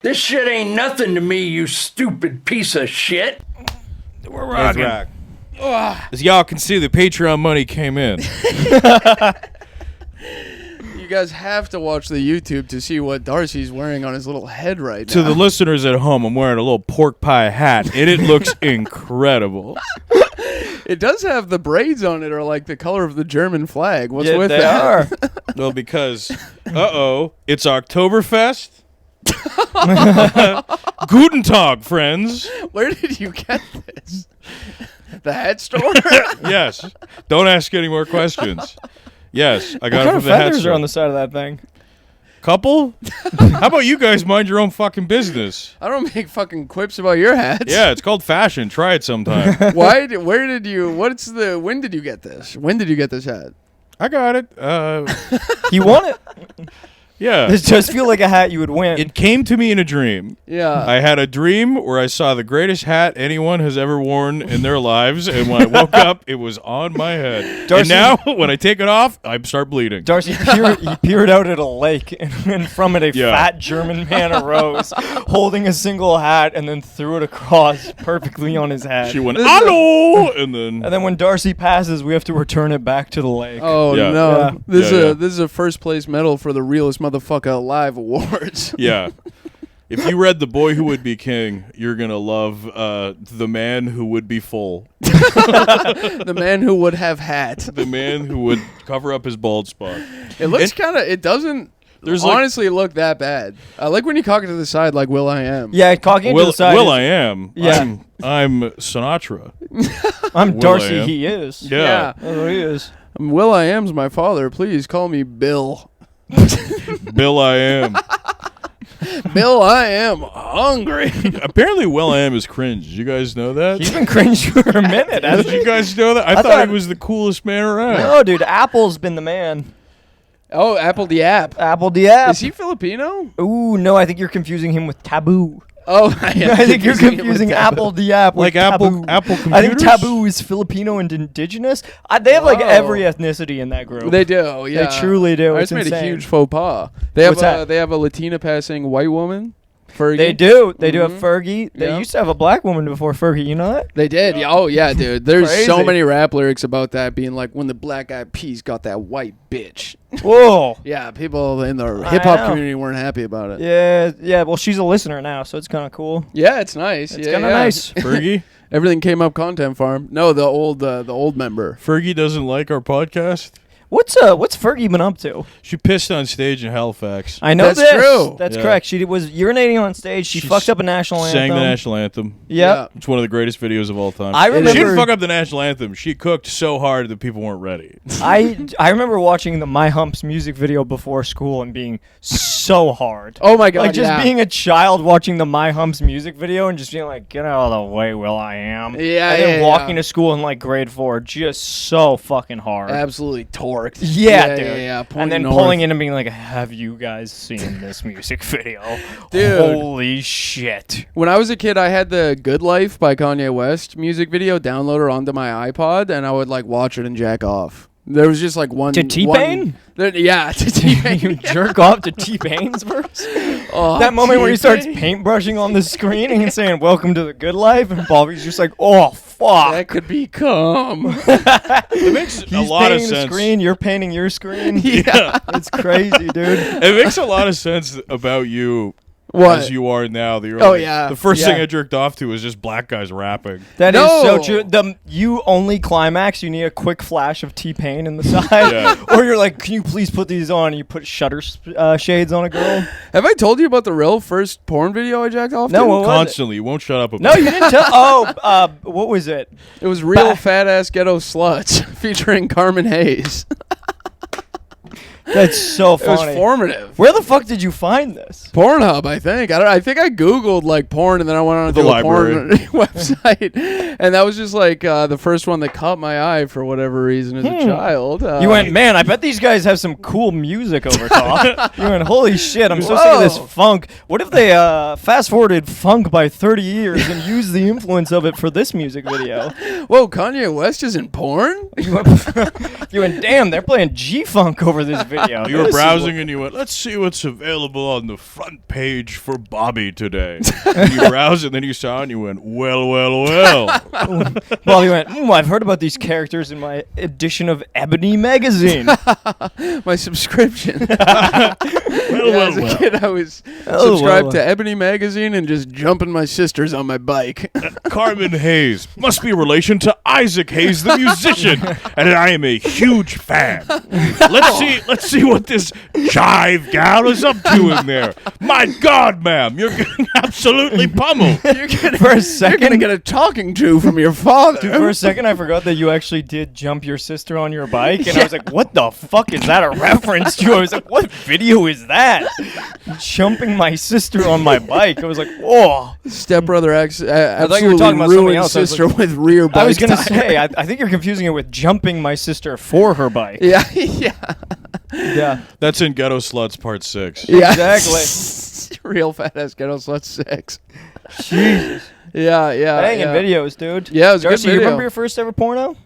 This shit ain't nothing to me, you stupid piece of shit. We're rocking. As y'all can see, the Patreon money came in. You guys have to watch the YouTube to see what Darcy's wearing on his little head right now. To the listeners at home, I'm wearing a little pork pie hat, and it looks incredible. It does have the braids on it are like the color of the German flag. What's with they that? are. Well, because, it's Oktoberfest. Guten Tag, friends. Where did you get this? The hat store? Yes. Don't ask any more questions. Yes, I got What it kind from of the hat feathers store. are on the side of that thing? Couple? How about you guys mind your own fucking business? I don't make fucking quips about your hats. Yeah, it's called fashion. Try it sometime. When did you get this? When did you get this hat? I got it. You want it? Yeah. This does feel like a hat you would win. It came to me in a dream. Yeah. I had a dream where I saw the greatest hat anyone has ever worn in their lives, and when I woke up, it was on my head. Darcy- And now, when I take it off, I start bleeding. Darcy he peered out at a lake, and from it a fat German man arose, holding a single hat, and then threw it across perfectly on his head. She went, hello! And then when Darcy passes, we have to return it back to the lake. Oh Yeah. no! Yeah. This Yeah. is a first place medal for the realest motherfucker alive awards. yeah. If you read The Boy Who Would Be King, you're going to love The Man Who Would Be Full. The man who would have hat. The man who would cover up his bald spot. It looks kind of. It doesn't. There's honestly look that bad. I like when you cock it to the side like Will I Am. Yeah, cocking to the side. I am. Yeah. I'm Sinatra. I'm Will Darcy. I am. He is. Yeah. That's what he is. Will I Am's my father. Please call me Bill. Bill I am. Bill, I am hungry. Apparently, Will I Am is cringe. Did you guys know that? He's been cringe for a minute, Did hasn't you he? guys know that? I thought thought- he was the coolest man around. No, dude. Apple's been the man. Oh, Apple the App. Apple Diab. Is he Filipino? Ooh, no, I think you're confusing him with Taboo. Oh, I think you're confusing Apple Diab with Like Apple Taboo. computers? I think Taboo is Filipino and indigenous. They have like every ethnicity in that group. They do, yeah. They truly do. I It's just made a insane. huge faux pas. They have What's that? they have a Latina passing white woman. Fergie. They do. They do have Fergie. They Yeah. used to have a black woman before Fergie. You know that? They did. Yeah. Oh yeah, dude. There's so Crazy. many rap lyrics about that being like when the Black Eyed Peas got that white bitch. Whoa. Yeah, people in the I hip hop know. community weren't happy about it. Yeah, yeah. Well, she's a listener now, so it's kind of cool. Yeah, it's nice. It's yeah, kind of yeah. nice. Fergie? Everything came up content farm. No, the old member. Fergie doesn't like our podcast? What's Fergie been up to? She pissed on stage in Halifax. I know That's this. true. That's Yeah. correct. She was urinating on stage. She fucked up a national anthem. Sang the national anthem. Yep. It's one of the greatest videos of all time. I remember. She didn't fuck up the national anthem. She cooked so hard that people weren't ready. I remember watching the My Humps music video before school and being so hard. Oh my god. Like just yeah. being a child watching the My Humps music video and just being like, get out of the way, Will I Am. Yeah, And then yeah, walking yeah. to school in like grade 4, just so fucking hard. absolutely torqued. Yeah, dude. Yeah. And then north. pulling in and being like, have you guys seen this music video? Dude. Holy shit. When I was a kid, I had the Good Life by Kanye West music video downloaded onto my iPod, and I would like watch it and jack off. There was just like one To T-Pain? Yeah, to T-Pain. You jerk off to T-Pain's verse? Oh, That moment where he starts T-Pain. paintbrushing on the screen and saying, welcome to the good life, and Bobby's just like, oh, fuck. That could become. It makes He's a lot of painting the sense. screen, you're painting your screen. Yeah. It's crazy, dude. It makes a lot of sense about you What? as you are now. That you're Oh, like, yeah. The first Yeah. thing I jerked off to was just black guys rapping. That is No. so true. You only climax, you need a quick flash of T-Pain in the side. Yeah. Or you're like, can you please put these on? And you put shutter shades on a girl. Have I told you about the real first porn video I jacked off No, to? what was it? Constantly. You won't shut up about No, it. you didn't tell. Oh, what was it? It was Real Bah. Fat Ass Ghetto Sluts featuring Carmen Hayes. That's so It was funny. formative. Where the fuck did you find this? Pornhub, I think. I think I Googled like porn and then I went on The to a library. porn website. And that was just like the first one that caught my eye for whatever reason as a child. You went, man, I bet these guys have some cool music over top. You went, holy shit, I'm so sick of this Whoa. funk. What if they fast forwarded funk by 30 years and used the influence of it for this music video? Whoa, Kanye West is in porn? You went, damn, they're playing G-Funk over this video. video. You were browsing and you went, let's see what's available on the front page for Bobby today. And you browsed and then you saw it and you went, well. Bobby went, I've heard about these characters in my edition of Ebony magazine. My subscription. Well. As a kid, I was subscribed to Ebony magazine and just jumping my sisters on my bike. Carmen Hayes must be a relation to Isaac Hayes, the musician, and I am a huge fan. Let's see what this jive gal is up to in there. My God, ma'am, you're getting absolutely pummeled. For a second, You're gonna get a talking to from your father. Dude, for a second, I forgot that you actually did jump your sister on your bike, and I was like, what the fuck is that a reference to? I was like, what video is that? Jumping my sister on my bike. I was like, whoa. Stepbrother I thought you were talking about somebody ruined else. I was sister like- with rear bike. I was going to tire. say, I think you're confusing it with jumping my sister for her bike. Yeah, yeah, Yeah. That's in Ghetto Sluts Part 6. yeah. Exactly. Real fat ass ghetto slut sex. Jesus. Yeah. Banging yeah. videos, dude. Yeah, it was a good Darcy, you video. remember your first ever porno?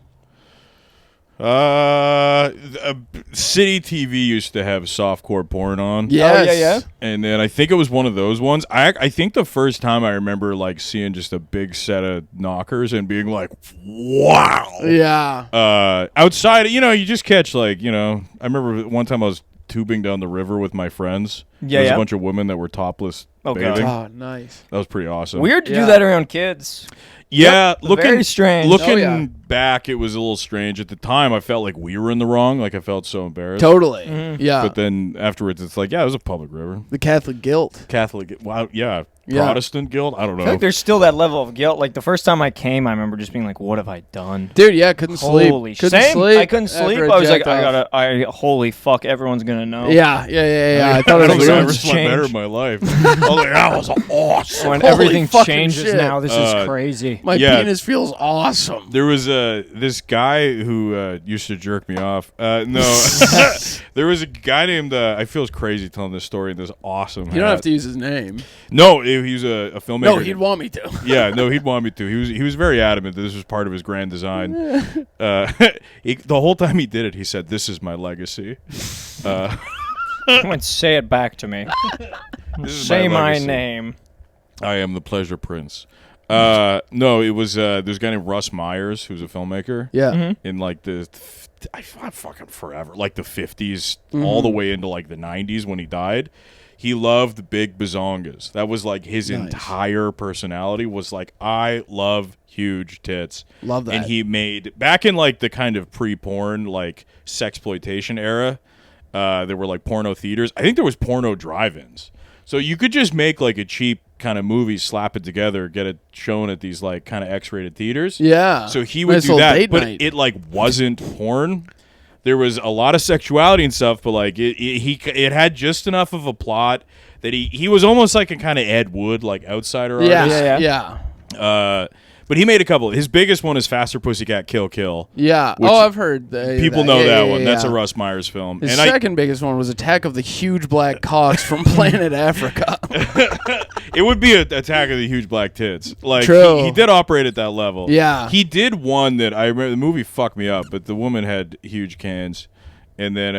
City TV used to have softcore porn on. Yes. Oh, yeah. And then I think it was one of those ones. I think the first time I remember like seeing just a big set of knockers and being like, wow. Yeah. Outside, you just catch like, I remember one time I was tubing down the river with my friends. Yeah, There was yeah. a bunch of women that were topless Oh, God. bathing. Oh, nice. That was pretty awesome. Weird to Yeah. do that around kids. Yeah, looking Very strange. Looking Oh, yeah. back, it was a little strange. At the time, I felt like we were in the wrong. Like I felt so embarrassed. Totally. Mm-hmm. Yeah. But then afterwards, it's like, yeah, it was a public river. The Catholic guilt. Catholic, wow, yeah, Yeah. Protestant guild. I don't I know. feel like there's still that level of guilt. Like the first time I came, I remember just being like, "What have I done?" Dude, yeah, couldn't sleep. Holy Couldn't same. sleep I couldn't sleep. after I was like, jacked off. holy fuck, everyone's gonna know. Yeah. I thought I it don't was think I ruined. ever slept better in my life. I was like, that was awesome. When Holy everything fucking changes shit. now, this is crazy. My Yeah. penis feels awesome. There was this guy who used to jerk me off. No, there was a guy named. I feel crazy telling this story. This awesome. You don't have to use his name. No, he was a filmmaker. No, he'd want me to. Yeah, no, he'd want me to. He was very adamant that this was part of his grand design. The whole time he did it, he said, "This is my legacy." Come on, say it back to me. This is Say my legacy. name. I am the Pleasure Prince. No, it was there's a guy named Russ Myers who's a filmmaker. Yeah. In like I fucking forever, like the 50s, all the way into like the 90s when he died. He loved big bazongas. That was like his entire personality was like, I love huge tits. Love that. And he made, back in like the kind of pre-porn, like sexploitation era, there were like porno theaters. I think there was porno drive-ins. So you could just make like a cheap kind of movie, slap it together, get it shown at these like kind of X-rated theaters. Yeah. So he would Nice do little that, date but night. it like wasn't porn. There was a lot of sexuality and stuff, but like it had just enough of a plot that he was almost like a kind of Ed Wood, like outsider artist. Yeah. But he made a couple. His biggest one is Faster Pussycat Kill Kill. Yeah. Which Oh, I've heard. People know that one. Yeah, That's a yeah. Russ Myers film. His And second biggest one was Attack of the Huge Black Cocks from Planet Africa. it would be an Attack of the Huge Black Tits. Like True. he did operate at that level. Yeah. He did one that I remember. The movie fucked me up, but the woman had huge cans, and then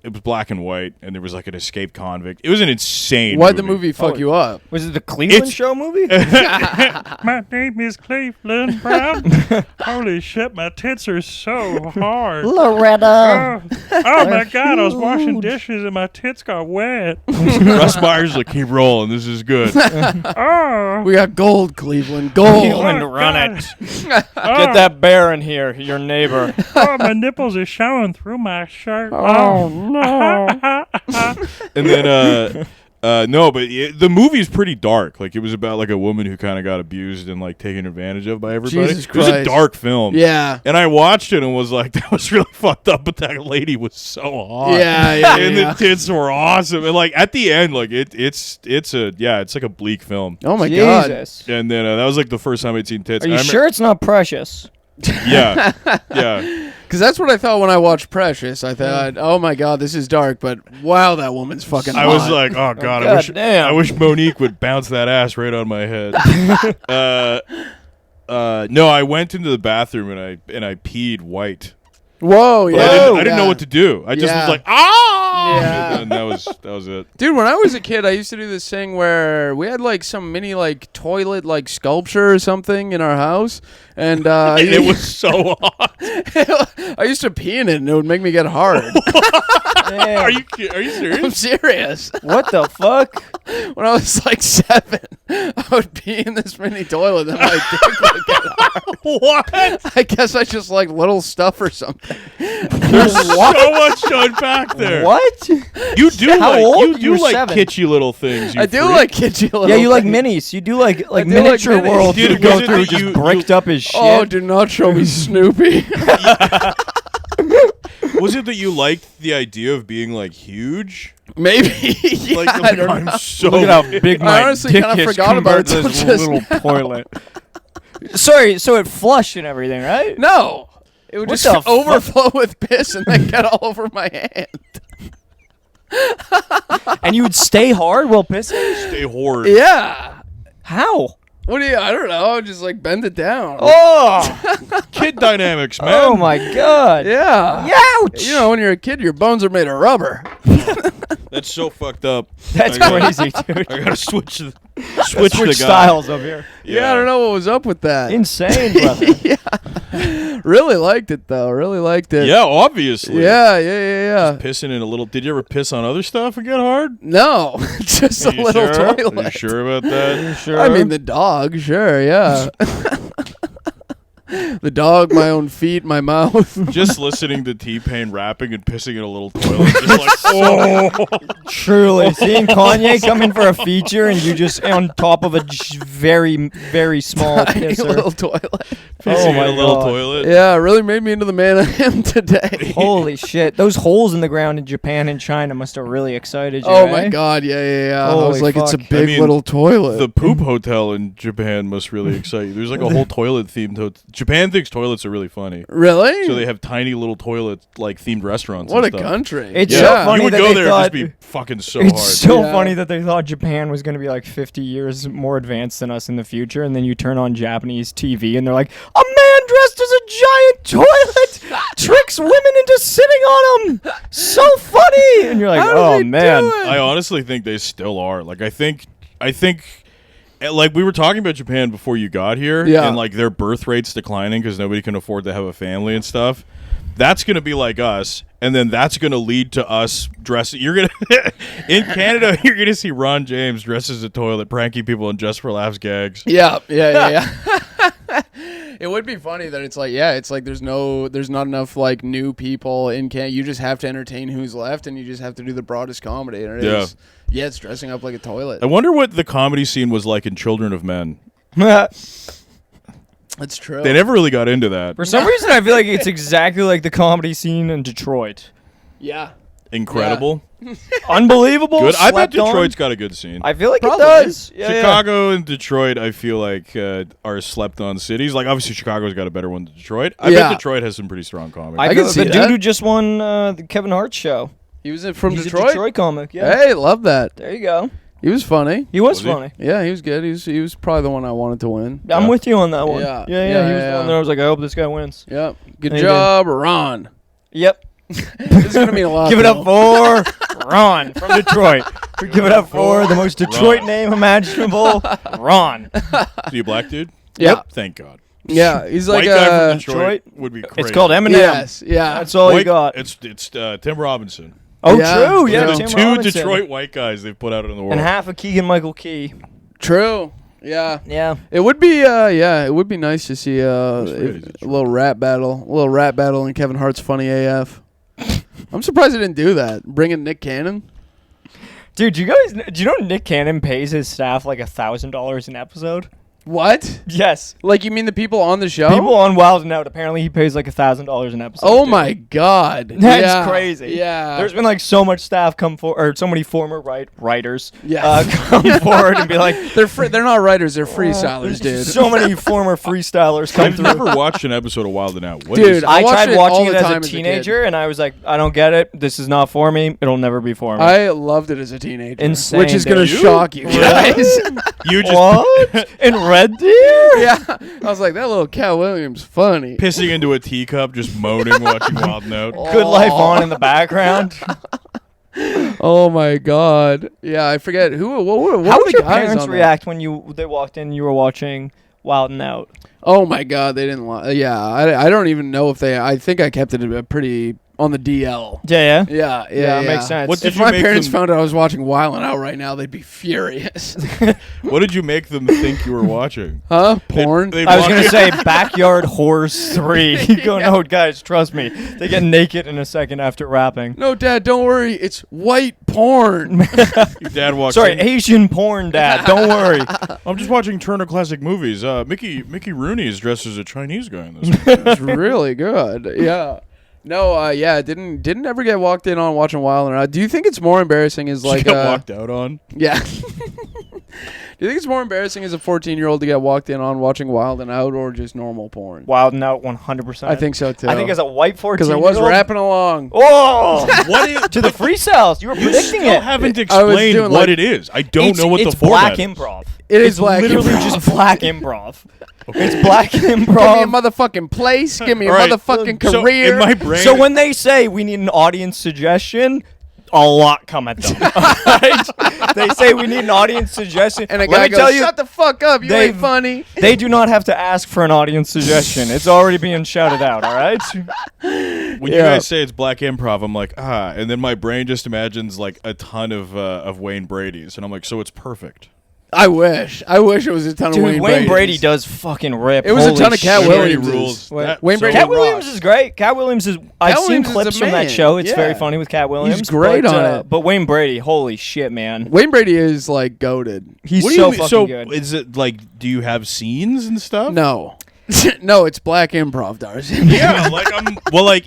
it was black and white, and there was like an escaped convict. It was an insane. Why'd the movie fuck Oh, you up? Was it the Cleveland It's- Show movie? My name is Cleveland Brown. Holy shit, my tits are so hard. Loretta. Oh my god, I was washing dishes and my tits got wet. Russ Myers like, keep rolling. This is good. Oh, We got gold, Cleveland. Gold. Cleveland, run God. it. Get that bear in here, your neighbor. Oh, my nipples are showing through my shirt. Oh, no. And then no, but the movie's pretty dark. Like it was about like a woman who kind of got abused and like taken advantage of by everybody. Jesus It was a Christ. dark film. Yeah. And I watched it and was like, that was really fucked up, but that lady was so hot. Yeah. And the tits were awesome. And like at the end, like it's like a bleak film. Oh, my God. Jesus. And then that was like the first time I'd seen tits. Are you And I sure it's not Precious? Yeah. Yeah. Because that's what I thought when I watched Precious. I thought, oh, my God, this is dark, but wow, that woman's fucking I hot. was like, oh god, goddamn. I wish Monique would bounce that ass right on my head. No, I went into the bathroom and I peed white. Whoa, But yeah. I didn't know what to do. I just was like, ah! Yeah. And that was it. Dude, when I was a kid, I used to do this thing where we had like some mini like toilet like sculpture or something in our house, and It was so hot. I used to pee in it, and it would make me get hard. Are you I'm serious? serious. What the fuck? When I was like 7, I would pee in this mini toilet, and my dick would get hard. What? I guess I just like little stuff or something. There's so much to unpack there. What? You do How like old? you You do were like 7. kitschy little things. You I do freak. like kitschy little Yeah, you like things. minis. You do like do like miniature minis. world Dude, to go was it through that just you- bricked up as shit. Oh, do not show me Snoopy. Was it that you liked the idea of being like huge? Maybe. Yeah, Like, I don't I'm know. so Look at how big I my honestly dick kinda is forgot about compared to it this till just little toilet. Sorry, so it flushed and everything, right? No. It would What just the fuck? overflow with piss and then get all over my hand. And you would stay hard while pissing? stay hard. Yeah. How? What do you? I don't know. Just like bend it down. Oh! Kid dynamics, man. Oh my god. Yeah. Ouch! You know, when you're a kid, your bones are made of rubber. That's so fucked up. That's I gotta- crazy, dude. I gotta switch the Switch guy. styles up here. Yeah. I don't know what was up with that. Insane, brother. Yeah. Really liked it though. Really liked it. Yeah, obviously. Yeah. Pissing in a little. Did you ever piss on other stuff and get hard? No, just a Are you little sure? toilet. Are you sure about that? Sure. I mean, the dog, sure, yeah. The dog, my own feet, my mouth. Just listening to T-Pain rapping and pissing in a little toilet, just like, oh, Truly. Seeing Kanye come in for a feature and you just on top of a very, very small Tiny pisser. little toilet. pissing my in a little God. toilet. Yeah, it really made me into the man I am today. Holy shit. Those holes in the ground in Japan and China must have really excited you, Oh eh? my god, yeah. I was Holy like, it's a fuck. big I mean, little toilet. The poop hotel in Japan must really excite you. There's like a whole toilet themed hotel. Japan thinks toilets are really funny, Really? so they have tiny little toilet like themed restaurants. What a and stuff. country. It's Yeah, so funny you would that go they there thought, and just be fucking so it's hard. so Yeah. funny that they thought Japan was going to be like 50 years more advanced than us in the future, and then you turn on Japanese TV and they're like, a man dressed as a giant toilet tricks women into sitting on him. So funny. And you're like, How do oh they man. do it? I honestly think they still are. Like I think like we were talking about Japan before you got here, Yeah. and like their birth rate's declining because nobody can afford to have a family and stuff. That's gonna be like us, and then that's gonna lead to us dressing. You're gonna in Canada, you're gonna see Ron James dressed as a toilet, pranking people in Just for Laughs gags. Yeah. It would be funny that it's like there's not enough like new people in Canada. You just have to entertain who's left, and you just have to do the broadest comedy. And it's dressing up like a toilet. I wonder what the comedy scene was like in Children of Men. That's true. They never really got into that. For some reason, I feel like it's exactly like the comedy scene in Detroit. Yeah. Incredible, Unbelievable. good. I bet slept on. Detroit's got a good scene. I feel like Probably. it does. Yeah, yeah. Chicago and Detroit, I feel like are slept-on cities. Like obviously, Chicago's got a better one than Detroit. I Yeah. bet Detroit has some pretty strong comedy. I can feel see the that. dude who just won the Kevin Hart show. He was from He's Detroit. a Detroit comic. Yeah. Hey, love that. There you go. He was funny. He was Was he? funny. Yeah, he was good. He was probably the one I wanted to win. I'm with you on that one. Yeah. Yeah. Yeah, He was the yeah. one that I was like, I hope this guy wins. Yep. Good And he job, Ron. Yep. This is gonna mean a lot. Give it up though. for Ron from Detroit. Give it up for the most Detroit Ron. name imaginable, Ron. Are you a black dude? Yeah. Thank God. Yeah. He's like White guy from Detroit would be crazy. It's called Eminem. Yes. Yeah. That's all you White- got. It's Tim Robinson. Oh, Yeah. true. Yeah, There's Tim two Robinson. Detroit white guys they've put out in the world. And half of Keegan Michael Key. True. Yeah. Yeah. It would be. It would be nice to see a crazy. little rap battle, in Kevin Hart's Funny AF. I'm surprised they didn't do that. Bring in Nick Cannon. Dude, do you know Nick Cannon pays his staff like $1,000 an episode? What? Yes. Like you mean the people on the show? People on Wild and Out, apparently he pays like $1,000 an episode. Oh dude. my God. That's Yeah. crazy. Yeah. There's been like so much staff come or so many former writers Yeah. come forward and be like, They're not writers. They're freestylers, dude. so many former freestylers come I've through. never watched an episode of Wild and Out. What Dude, is it? I I watched tried it all watching the it as time a as a kid. teenager, and I was like, I don't get it. This is not for me. It'll never be for me. I loved it as a teenager. Insane, Which is gonna dude. shock you guys. You just What? In red deer. Yeah, I was like, that little Cat Williams funny. Pissing into a teacup, just moaning, watching Wild Note. Good Life on in the background. Oh my god. Yeah, I forget who. What How were would the your guys parents on that? react when they walked in? You were watching Wild and Out. Oh my god, they didn't. Yeah, I don't even know if they. I think I kept it a pretty on the DL. Yeah. Yeah, it makes sense. What did If you my make parents them- found out I was watching Wild 'N Out right now, they'd be furious. What did you make them think you were watching? Huh? Porn? They I was walk gonna in- say Backyard Horrors 3. You go, no, guys, trust me. They get naked in a second after rapping. No, Dad, don't worry. It's white porn. Your dad walks Sorry, in. Asian porn, Dad. Don't worry. I'm just watching Turner Classic Movies. Mickey Rooney is dressed as a Chinese guy in this one. It's really good. Yeah. No, didn't ever get walked in on watching Wild 'N Out. Do you think it's more embarrassing as like Get walked out on. Yeah. Do you think it's more embarrassing as a 14-year-old to get walked in on watching Wild 'N Out or just normal porn? Wild and Out 100%. I think so too. I think as a white 14 because I was rapping along. Oh! What is to the freestyles. You were You predicting still it. haven't doing, explained like- what it is. I don't know what the It's format black is. improv. It is It's black literally improv. just black improv. It's black Give me a improv. motherfucking place. Give me a All right, motherfucking so career. in my brain, So when they say we need an audience suggestion, a lot come at them. Right? They say we need an audience suggestion. and a Let guy me goes, tell you, shut the fuck up. You they've- ain't funny. they do not have to ask for an audience suggestion. It's already being shouted out, all right? when you Yeah. guys say it's black improv, I'm like, and then my brain just imagines like a ton of Wayne Brady's, and I'm like, so it's perfect. I wish it was a ton Dude, of Wayne Wayne Brady Brady's. does fucking rip. It was a Holy ton of Cat shit. Williams. rules. What? Wayne Brady Cat rocks. Williams is great. Cat Williams is. I've seen Williams is clips the from that man. show. It's very Yeah. funny with Cat Williams. great but, on it. But Wayne Brady, holy shit, man. Wayne Brady is like goated. He's What do so you mean? fucking So good. is it like? Do you have scenes and stuff? No. No, it's black improv, Darcy. Yeah,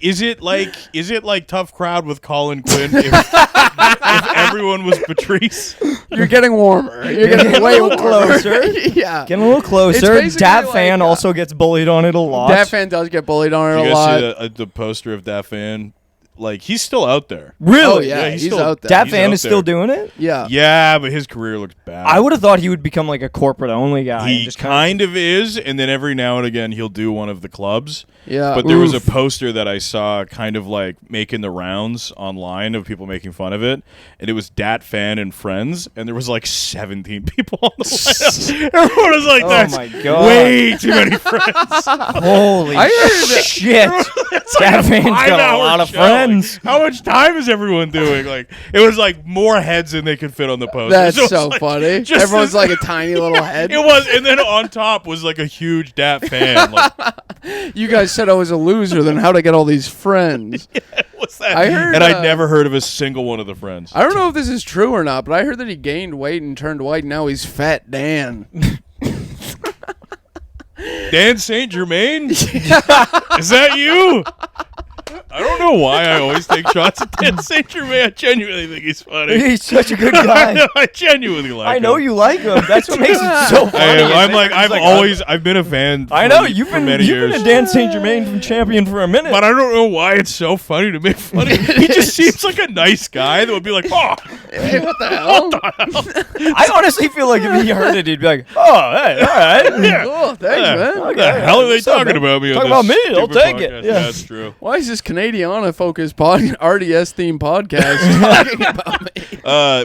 is it like Tough Crowd with Colin Quinn if everyone was Patrice? You're getting warmer. You're getting way a little warmer. closer. Yeah. Getting a little closer. basically Dat like, Fan also gets bullied on it a lot. Dat Fan does get bullied on it You a guys lot. see the poster of Dat Fan? Like he's still out there. Really? Oh, yeah, he's he's still- out there. Dat He's Fan out is still there. doing it? Yeah. Yeah, but his career looks bad. I would have thought he would become like a corporate only guy. He and just kind of is, and then every now and again he'll do one of the clubs. Yeah. But there was a Oof. poster that I saw kind of like making the rounds online of people making fun of it, and it was Dat Fan and friends, and there was like 17 people on the lineup. Everyone was like, Oh "That's my God. way too many friends." Holy I heard shit. It's like Dat Fan's got a 5-hour lot of show. friends. Like, how much time is everyone doing? Like it was like more heads than they could fit on the poster. That's So it's so like, funny. just Everyone's this- like a tiny little head. It was, and then on top was like a huge Dat Fan. Like, You guys said I was a loser, then how'd I get all these friends? what's that? I heard, and I'd uh, never heard of a single one of the friends. I don't know if this is true or not, but I heard that he gained weight and turned white, and now he's Fat Dan. Dan St. Germain? Is that you? I don't know why I always take shots at Dan St. Germain. I genuinely think he's funny. He's such a good I guy. know, I genuinely like him. I know you like him. That's what makes it so funny. I am. I'm like, He's I've been a fan. I know you've been many you've years. been a Dan St. Germain champion for a minute. But I don't know why it's so funny to make fun of him. He just seems like a nice guy that would be like, oh, Hey, what the hell? I honestly feel like if he heard it, he'd be like, "Oh, hey, all right." yeah. Cool, thanks, Yeah. man. What the hell are they What's up, talking man? about me? on Talking this about me, I'll stupid take it. podcast? Yeah. That's true. Why is this Canadiana-focused RDS themed podcast talking about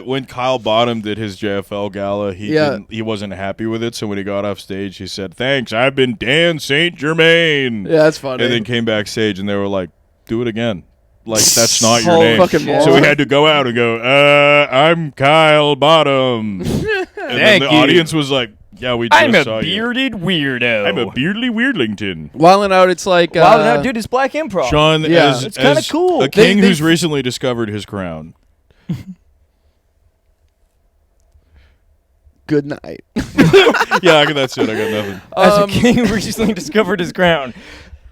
me? When Kyle Bottom did his JFL gala, Yeah. he wasn't happy with it. So when he got off stage, he said, "Thanks, I've been Dan St. Germain." Yeah, that's funny. And then came backstage, and they were like, "Do it again." Like that's not your Oh, name. fucking So moron. he had to go out and go, I'm Kyle Bottom. And then Thank the you. audience was like, "Yeah, we just I'm a saw you. bearded weirdo. I'm a beardly weirdlington." Wild 'N Out, it's like... Wow, no, dude, it's black improv. Sean, Yeah. as, It's kinda as cool. a king They- who's recently discovered his crown. Good night. Yeah, that's it. I got nothing. As a king who recently discovered his crown,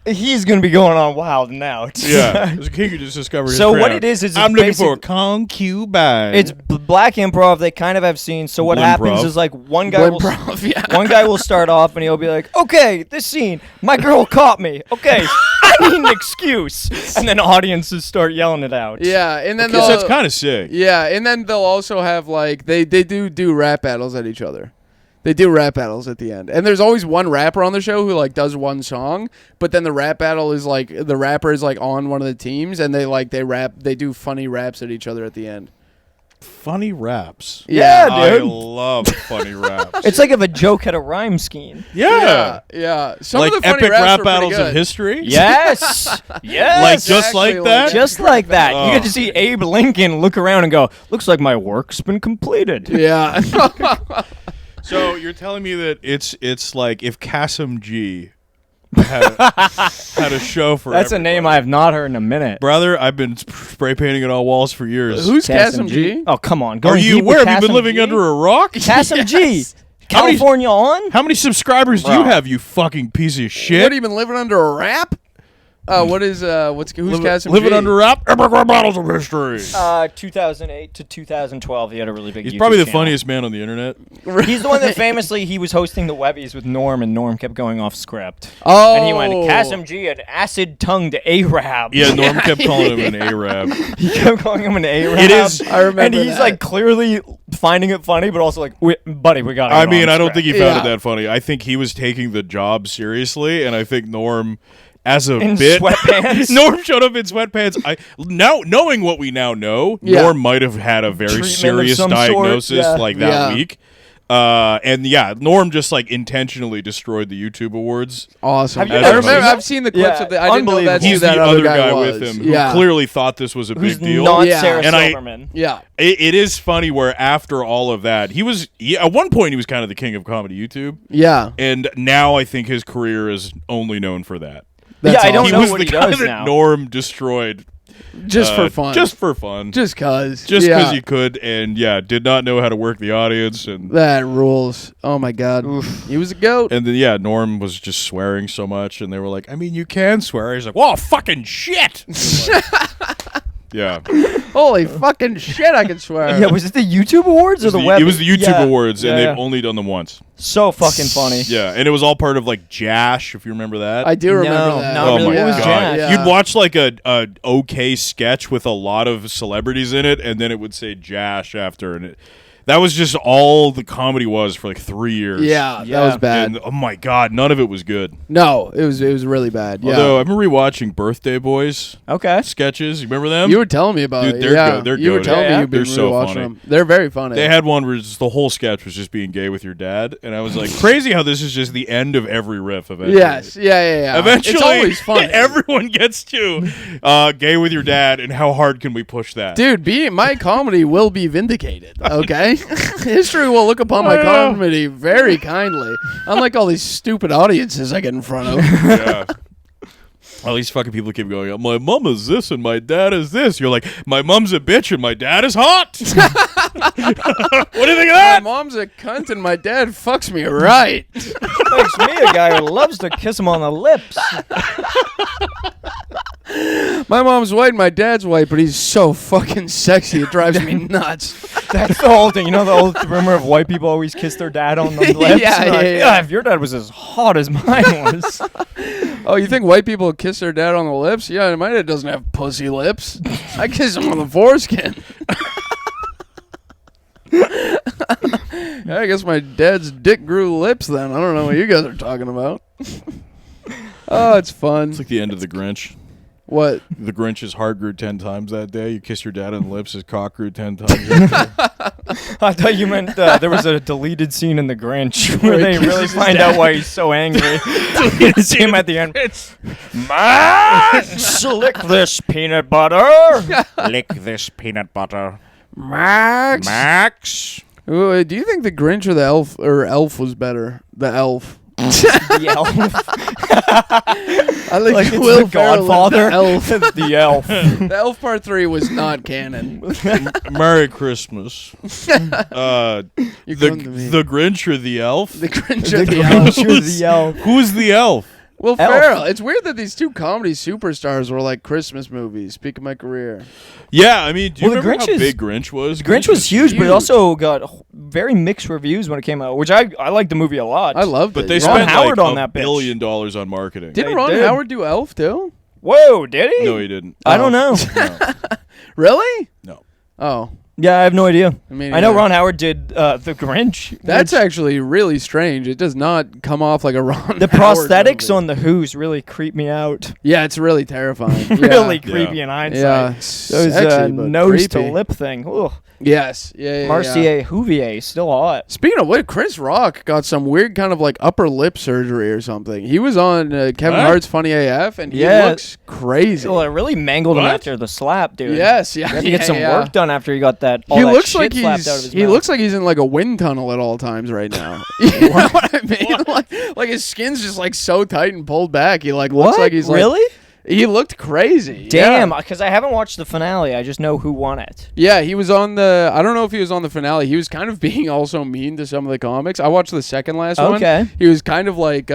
he's gonna be going on Wild and Out. Yeah, as a king who just discovered his So crown. what it is it's I'm looking for a basic- concubine. It's black improv. They kind of have scenes. So what happens Blimprov. is like one guy will Blimprov, yeah. one guy will start off and he'll be like, "Okay, this scene, my girl caught me. Okay, I need an excuse," and then audiences start yelling it out. Yeah, and then Because they'll... that's kind of sick. Yeah, and then they'll also have, like... They do rap battles at each other. They do rap battles at the end. And there's always one rapper on the show who like does one song, but then the rap battle is like the rapper is like on one of the teams and they do funny raps at each other at the end. Funny raps. Yeah, I dude. love funny raps. It's like if a joke had a rhyme scheme. Yeah. Yeah. Some Like of the funny epic raps rap were pretty battles good. of history. Yes. Yes. Like just like Exactly that. like- Just like that. Oh. You get to see Abe Lincoln look around and go, looks like my work's been completed. Yeah. So you're telling me that it's like if Kasim G had a show for That's a name I have not heard in a minute. Brother, I've been spray painting it on walls for years. Who's Kasim G? Oh, come on. Are Going you deep with aware? Have you been Kasim living G? under a rock? Kasim G. Yes. How many- California on? How many subscribers do you Bro. have, you fucking piece of What, shit? even living under a rap? Who's Kasim Living G? under a rap? Epic rap battles of history. 2008 to 2012, he had a really big He's YouTube probably the channel. funniest man on the internet. He's the one that famously, he was hosting the Webbies with Norm, and Norm kept going off script. Oh. And he went, Kasim G, an acid-tongued Arab. Yeah, Norm kept calling him an Arab. He kept calling him an Arab. It is- I remember And he's that. like clearly finding it funny, but also like, buddy, we got to I mean, I don't think he found Yeah. it that funny. I think he was taking the job seriously, and I think Norm, as a In bit, sweatpants? Norm showed up in sweatpants. Knowing what we now know, Yeah. Norm might have had a very Treatment of serious some sort, diagnosis yeah. like that Yeah. week. And yeah, Norm just like intentionally destroyed the YouTube awards. Awesome. Have you As I a remember. host. I've seen the clips Yeah, of the. I didn't know that's He's who that the other other guy with was. him who Yeah. clearly thought this was a Who's big deal. not Yeah. Sarah And Silverman. Yeah. It is funny where after all of that, at one point he was kind of the king of comedy YouTube, Yeah. and now I think his career is only known for that. That's I don't He know was what the he guy does that now. Norm destroyed Just for fun. Just for fun. Just cause. Just yeah. because he could, and yeah, did not know how to work the audience, and That rules. Oh my god. He was a goat. then yeah, Norm was just swearing so much, and they were like, I mean, you can swear. He's like, whoa, fucking shit. Yeah, Holy fucking shit! I can swear. Yeah, was it the YouTube Awards or the Webbies? it was the YouTube Yeah. Awards, and Yeah. they've only done them once. So fucking funny. Yeah, and it was all part of like Jash, if you remember that. I do remember No, that. not Oh really. my What was god! Jash? Yeah. You'd watch like a okay sketch with a lot of celebrities in it, and then it would say Jash after, and that was just all the comedy was for like 3 years. Yeah, that Yeah. was bad. And oh my god, none of it was good. No, it was really bad. Yeah. Although I've been rewatching Birthday Boys Okay. sketches. You remember them? You were telling me about Dude, it. they're yeah. good. They're you were good. telling Yeah. me you've been They're so rewatching funny. them. They're very funny. They had one where just the whole sketch was just being gay with your dad, and I was like, crazy how this is just the end of every riff. Eventually, Yes. Yeah. Eventually, it's always fun. everyone gets to gay with your dad, and how hard can we push that? Dude, my comedy will be vindicated. Okay, history will look upon my comedy very kindly. Unlike all these stupid audiences I get in front of. Yeah. All these fucking people keep going, my mom is this and my dad is this. You're like, my mom's a bitch and my dad is hot. What do you think of My that? mom's a cunt and my dad fucks me right. Makes me a guy who loves to kiss him on the lips. My mom's white, my dad's white, but he's so fucking sexy it drives me nuts. That's the whole thing. You know the old rumor of white people always kiss their dad on the lips? Yeah, They're like, yeah. If your dad was as hot as mine was. Oh, you think white people kiss their dad on the lips? Yeah, my dad doesn't have pussy lips. I kiss him on the foreskin. I guess my dad's dick grew lips then. I don't know what you guys are talking about. Oh, it's fun. It's like the end of The Grinch. What? The Grinch's heart grew 10 times that day. You kiss your dad on the lips, his cock grew 10 times that day. I thought you meant there was a deleted scene in The Grinch where Where he they really kisses his find dad. out why he's so angry. It's him at the end. Max, lick this peanut butter. Lick this peanut butter. Max? Max. Ooh, do you think the Grinch or the Elf was better? The Elf. The elf. I like, Like it's Will the Ferrell as Godfather. The Elf. The elf. The Elf Part 3 was not canon. Merry Christmas. You come to me. The Grinch or the elf? The Grinch The or the Grinch Elf. or the elf. Who's the elf? Will Elf. Ferrell. It's weird that these two comedy superstars were like Christmas movies. Speak of my career. Yeah, I mean, do you Well, the remember Grinch how is- big Grinch was? Grinch was huge, but it huge. also got very mixed reviews when it came out, which I liked the movie a lot. I loved But it. they yeah. Ron spent Howard like on that $1 bitch. billion on marketing. Didn't They Ron did. Howard do Elf too? Whoa, did he? No, he didn't. I don't know. No. Really? No. Oh. Yeah, I have no idea. mean, I know Ron Howard did The Grinch. That's which- actually really strange. It does not come off like a Ron. the Howard prosthetics movie. on the Who's really creep me out. Yeah, it's really terrifying. Really Yeah. creepy in hindsight. Yeah. Those Sexy, but nose creepy. to lip thing. Ugh. Yes. Yeah. Marcier Huvier, still hot. Speaking of which, Chris Rock got some weird kind of like upper lip surgery or something. He was on Kevin What? Hart's Funny AF, and he Yeah. looks crazy. Well, it really mangled him What? after the slap, dude. Yes, yeah. He had to get some work done after he got that. All He that looks shit like slapped out of his he mouth. looks like he's in like a wind tunnel at all times right now. You know what I mean? Like his skin's just like so tight and pulled back. He like looks What? like he's like really. he looked crazy. Damn, Yeah. because I haven't watched the finale. I just know who won it. Yeah, he was on the. I don't know if he was on the finale. He was kind of being also mean to some of the comics. I watched the second last one. Okay. He was kind of like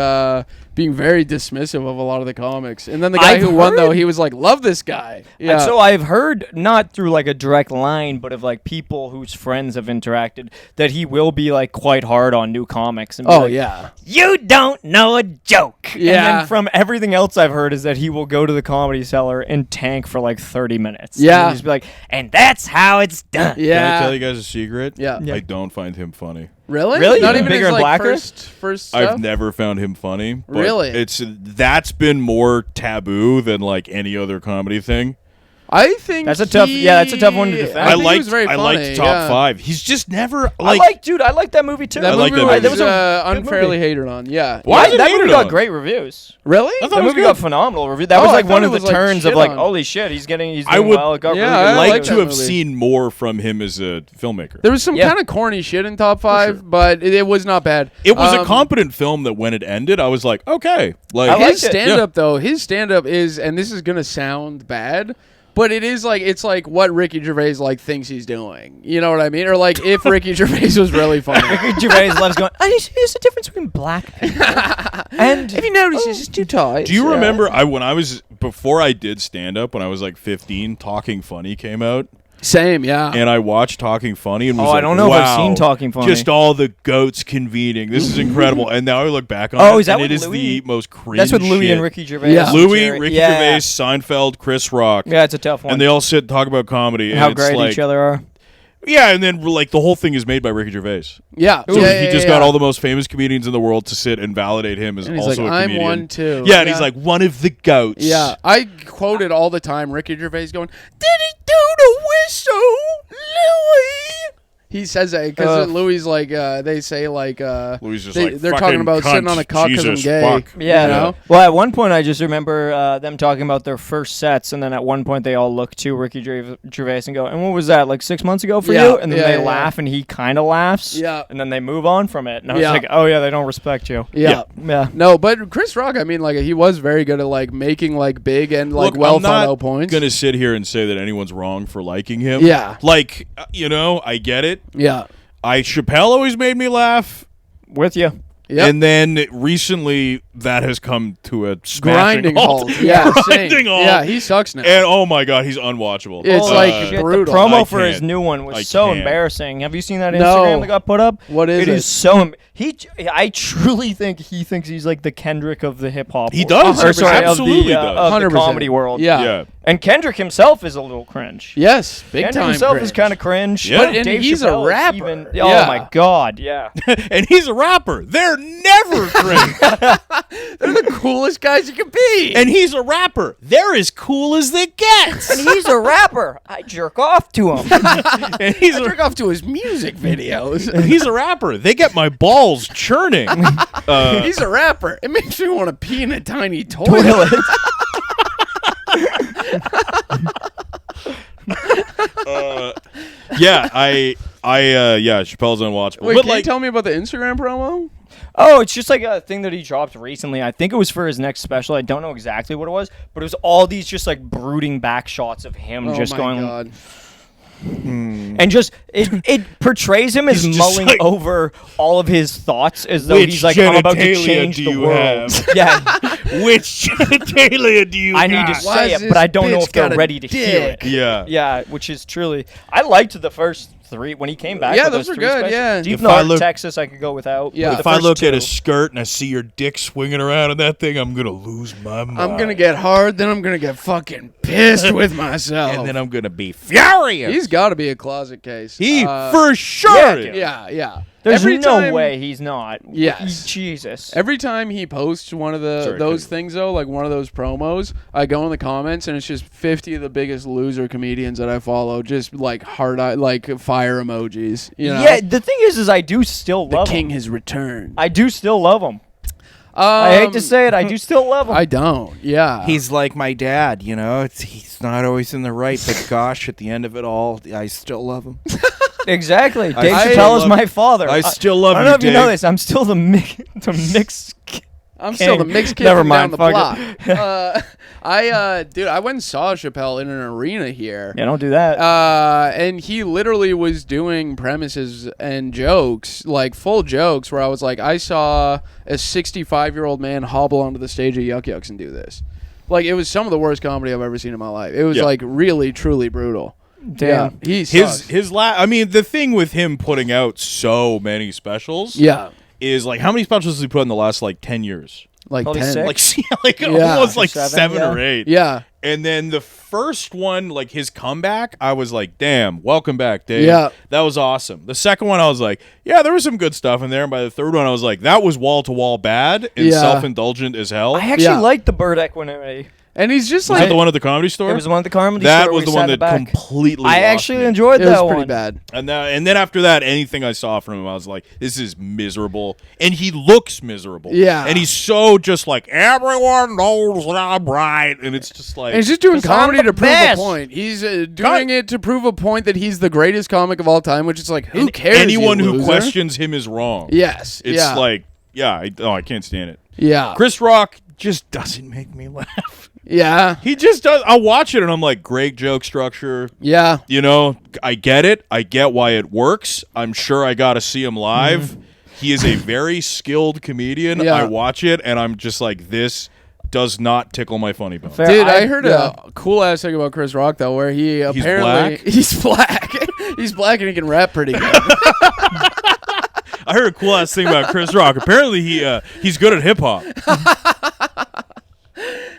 being very dismissive of a lot of the comics. And then the guy I've who won though, heard- he was like, "Love this guy." Yeah. And so I've heard, not through like a direct line, but of like people whose friends have interacted, that he will be like quite hard on new comics. And be oh like, yeah. you don't know a joke. And Yeah. then from everything else I've heard is that he will go to the Comedy Cellar and tank for like 30 minutes. Yeah. And he'll just be like, and that's how it's done. Can I Yeah. tell you guys a secret? Yeah. I don't find him funny. Really? Really? Not Yeah. even Bigger his, and like, blacker? first stuff? I've never found him funny. But Really? That's been more taboo than like any other comedy thing. I think That's a tough one to defend. I, think he was very funny. liked Top yeah. 5. He's just never I like. like that movie too. That I like movie that was movie. There was a good unfairly movie. hated on. Yeah. Why Yeah. is it that hated movie got on? great reviews. Really? I thought That it was movie good. got phenomenal reviews. That Oh, was I like thought one it of the was, like, turns shit of like, on. holy shit, he's doing I would- well. It got Yeah, really I good like like to that have movie. seen more from him as a filmmaker. There was some Yeah. kind of corny shit in top 5, but it was not bad. It was a competent film that when it ended, I was like, okay. Like, I liked His it. stand-up though, his stand-up is, and this is gonna sound bad, but it is like, it's like what Ricky Gervais like thinks he's doing. You know what I mean? Or like if Ricky Gervais was really funny. Ricky Gervais loves going, there's a difference between black people. And If you notice, it's just too tight. do you remember before I did stand up when I was like 15, Talking Funny came out, Same, yeah. and I watched Talking Funny and was Oh, I like, don't know if I've wow, seen Talking Funny. Just all the goats convening. This is incredible. And now I look back on Oh, it, is that and with it is Louis? the most cringe that's with Louis shit. and Ricky Gervais. Yeah. Louis, Jerry- Ricky yeah. Gervais, Seinfeld, Chris Rock. Yeah, it's a tough one. And they all sit and talk about comedy. and how it's great like, each other are. Yeah, and then like the whole thing is made by Ricky Gervais. Yeah. So yeah, he just yeah, got yeah. all the most famous comedians in the world to sit and validate him as And he's also like, a I'm comedian. one too. Yeah, and he's like one of the goats. Yeah, I quoted all the time Ricky Gervais going, "Did he do the whistle, Louis?" He says that because Louis like they say like Louis just they're like, talking "Fucking about sitting cunt, on a cock because I'm Jesus, gay. fuck." Yeah. you know? Well, at one point, I just remember them talking about their first sets, and then at one point, they all look to Ricky Gervais and go, and what was that, like 6 months ago for Yeah, you? And then yeah, they yeah. laugh, and he kind of laughs. Yeah. And then they move on from it. And I was Yeah. like, oh, yeah, they don't respect you. Yeah. Yeah. No, but Chris Rock, I mean, like he was very good at like making like big and like Look, well I'm thought not out points. gonna sit here and say that anyone's wrong for liking him. Yeah. Like, I get it. Yeah. Chappelle always made me laugh. With you. Yep. And then recently that has come to a smashing Grinding halt. halt. Yeah. same. Grinding halt. Yeah. He sucks now. And oh my god, he's unwatchable. It's Holy like shit, brutal. The promo I for his can't. new one I was so can't. embarrassing. Have you seen that No. Instagram that got put up? What is It it? is so. I truly think he thinks he's like the Kendrick of the hip hop. He world. does. Or sorry, Absolutely of does. the 100%. comedy world. Yeah. Yeah. And Kendrick himself is a little cringe. Yes. Big Kendrick time. himself cringe. is kind of cringe. Yeah. But- and Dave he's a Chappelle is rapper. even- Yeah. Oh my god, yeah. And he's a rapper. They're never cringe. They're the coolest guys you can be. And he's a rapper. They're as cool as they get. And he's a rapper. I jerk off to him. And he's I a jerk off to his music videos. he's a rapper. They get my balls churning. He's a rapper. It makes me want to pee in a tiny toilet. Toilet. Chappelle's unwatchable. Wait, but can you like, tell me about the Instagram promo? Oh, it's just like a thing that he dropped recently. I think it was for his next special. I don't know exactly what it was, but it was all these just like brooding back shots of him Oh just my going god. and just it portrays him as He's just mulling like, over all of his thoughts as though which he's like, I'm about to genitalia change do the you world. have? Yeah, which genitalia do you I need to got? Why say has it, but I this don't know bitch if they're got a ready to hear dick? it. Yeah. Yeah, which is truly. I liked the first 3 when he came back. Yeah, with those were 3 good, specials. yeah. Deep If North, I look- Texas, I could go without. Yeah. But If the I first look at 2 a skirt and I see your dick swinging around in that thing, I'm gonna lose my mind. I'm gonna get hard, then I'm gonna get fucking pissed with myself. and then I'm gonna be furious. He's got to be a closet case. He Uh, for sure. yeah, is. dude. Yeah. There's Every no time- way he's not. Yes. Jesus. Every time he posts one of Sorry, those Cody. things though, like one of those promos, I go in the comments and it's just 50 of the biggest loser comedians that I follow, just like like fire emojis. You know? Yeah, the thing is I do still the love king him. has returned. I do still love him. I hate to say it, I do still love him. I don't. Yeah. He's like my dad, you know. He's not always in the right, but gosh, at the end of it all, I still love him. Exactly. Dave I Chappelle is love- my father. I still love I don't you, know if you know Dave. this. I'm still the mix. I'm still the King. mixed kid Never from mind, down the fuck block. I went and saw Chappelle in an arena here. Yeah, don't do that. And he literally was doing premises and jokes, like full jokes, where I was like, I saw a 65-year-old man hobble onto the stage of Yuck Yucks and do this. Like, it was some of the worst comedy I've ever seen in my life. It was Yeah. like really, truly brutal. Damn. Yeah, he sucks. I mean, the thing with him putting out so many specials Yeah, is like how many specials has he put in the last like 10 years? like Probably 10. 6. Like Yeah. almost like 7, 7 yeah. or 8. Yeah, And then the first one, like his comeback, I was like, damn, welcome back, Dave. Yeah. That was awesome. The second one, I was like, yeah, there was some good stuff in there. And by the third one, I was like, that was wall-to-wall bad and Yeah. self-indulgent as hell. I actually Yeah. liked the bird equanimity. and he's just Was like, that the one at the Comedy Store? It was the one at the comedy that store was where the we one sat in that the back. completely I lost actually me. enjoyed it that was pretty one. bad. And then after that, anything I saw from him, I was like, this is miserable. And he looks miserable. Yeah. And he's so just like, everyone knows that I'm right. And it's just like, And he's just doing 'Cause I'm comedy the to prove best. a point. He's doing it to prove a point that he's the greatest comic of all time, which is like, who and cares? anyone you who loser? questions him is wrong. Yes. It's yeah. like, yeah, I can't stand it. Yeah. Chris Rock just doesn't make me laugh. Yeah. He just does. I'll watch it and I'm like, great joke structure. Yeah. You know, I get it. I get why it works. I'm sure I got to see him live. He is a very skilled comedian. Yeah. I watch it and I'm just like, this does not tickle my funny bone. Fair. Dude, I heard yeah. a cool ass thing about Chris Rock though, where he apparently black? he's black. He's black and he can rap pretty good. I heard a cool ass thing about Chris Rock. Apparently, he's good at hip hop.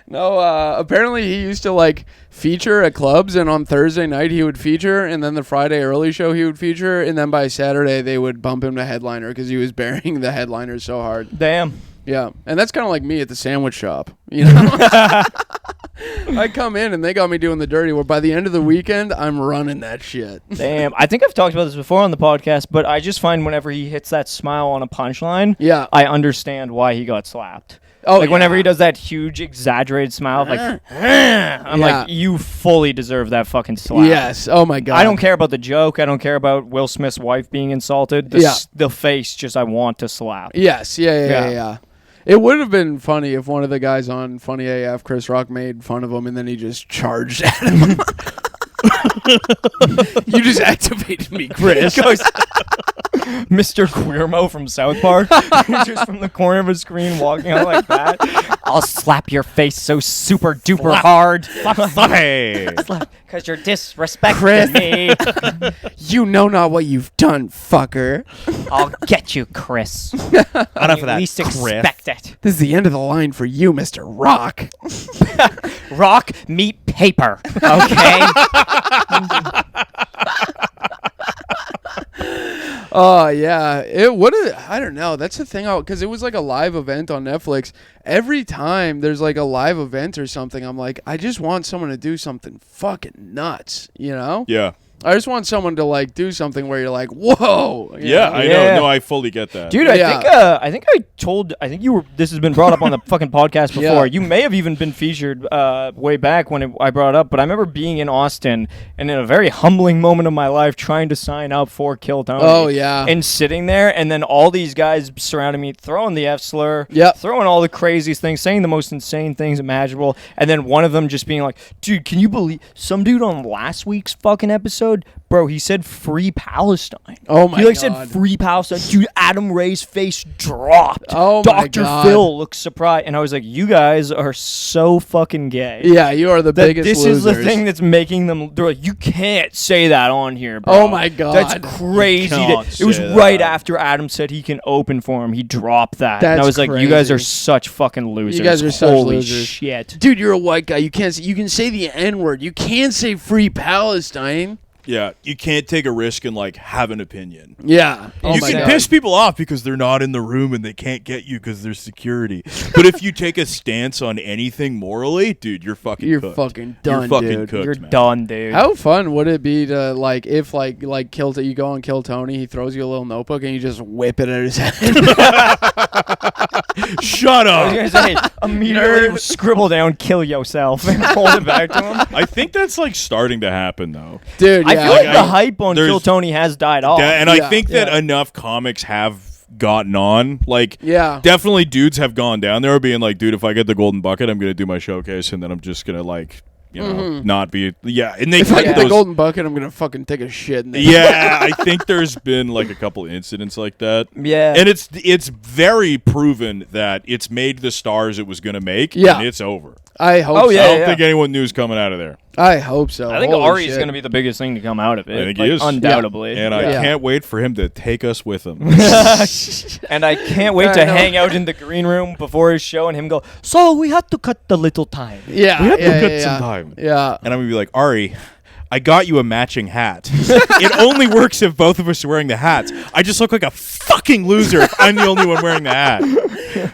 No, apparently he used to like feature at clubs, and on Thursday night he would feature, and then the Friday early show he would feature, and then by Saturday they would bump him to headliner because he was burying the headliners so hard. Damn. Yeah, and that's kind of like me at the sandwich shop. You know, I come in and they got me doing the dirty. Where by the end of the weekend, I'm running that shit. Damn. I think I've talked about this before on the podcast, but I just find whenever he hits that smile on a punchline, Yeah. I understand why he got slapped. Oh, like whenever yeah. he does that huge exaggerated smile, of like, I'm Yeah. like, you fully deserve that fucking slap. Yes. Oh my god. I don't care about the joke. I don't care about Will Smith's wife being insulted. The face, just I want to slap. Yes. Yeah. Yeah. It would have been funny if one of the guys on Funny AF, Chris Rock, made fun of him and then he just charged at him. You just activated me, Chris. Goes, Mr. Queermo from South Park, just from the corner of a screen walking out like that. I'll slap your face so super duper hard. Hey. Because you're disrespecting me. You know not what you've done, fucker. I'll get you, Chris. Enough of that, Least Chris. expect it. This is the end of the line for you, Mr. Rock. Rock, meat, paper. Okay? Oh, yeah. It would have, I don't know. That's the thing, because it was like a live event on Netflix. Every time there's like a live event or something, I'm like, I just want someone to do something fucking nuts, you know? Yeah. I just want someone to like do something where you're like, whoa. you Yeah, know? I Yeah. know. No, I fully get that. Dude, Yeah. I think you were. This has been brought up on the fucking podcast before. Yeah. You may have even been featured way back when I brought it up. But I remember being in Austin and in a very humbling moment of my life, trying to sign up for Kill Tony. Oh, yeah. And sitting there, and then all these guys surrounding me, throwing the F slur, Yep. throwing all the craziest things, saying the most insane things imaginable, and then one of them just being like, "Dude, can you believe some dude on last week's fucking episode Bro, he said free Palestine. Oh my He god. said free Palestine. Dude, Adam Ray's face dropped. Oh my Dr. God. Phil looks surprised. And I was like, you guys are so fucking gay. Yeah, you are the That biggest this losers. is the thing that's making them. They're like, you can't say that on here, bro. Oh my God. That's crazy. You can't It was say right that. after Adam said he can open for him. He dropped that. And I That's was like, you guys are crazy. such fucking losers. You guys are such Holy losers. shit. Dude, you're a white guy. You can say the N-word. You can't say free Palestine. Yeah, you can't take a risk and like have an opinion. Yeah. Oh You my can God. piss people off because they're not in the room and they can't get you because there's security. But if you take a stance on anything morally, dude, you're fucking You're cooked. fucking done, You're fucking dude. cooked, You're man. done, dude. How fun would it be to if kill you go and kill Tony, he throws you a little notebook and you just whip it at his head. Shut I was up. gonna say, immediately scribble down, kill yourself, and hold it back to him. I think that's like starting to happen though. Dude, yeah. I feel like Like, the I- hype on there's- Kill Tony has died off. And I Yeah, think that yeah. enough comics have gotten on. Like, Yeah. definitely dudes have gone down there being like, dude, if I get the golden bucket, I'm going to do my showcase and then I'm just going to like, you know, not be, and they If I like get those, the golden bucket, I'm gonna fucking take a shit in there. yeah, I think there's been like a couple incidents like that. Yeah. And it's very proven that it's made the stars it was going to make Yeah. and it's over. I hope Oh, so. yeah, I don't think anyone knew was coming out of there. I hope so. I think Holy Ari's shit. going to be the biggest thing to come out of it. I think like, he is. undoubtedly. And I Yeah. can't wait for him to take us with him. And I can't wait I to know. hang out in the green room before his show and him go, so we had to cut the little time. Yeah. We have yeah, to cut yeah, some yeah. time. Yeah. And I'm going to be like, Ari, I got you a matching hat. It only works if both of us are wearing the hats. I just look like a fucking loser if I'm the only one wearing the hat.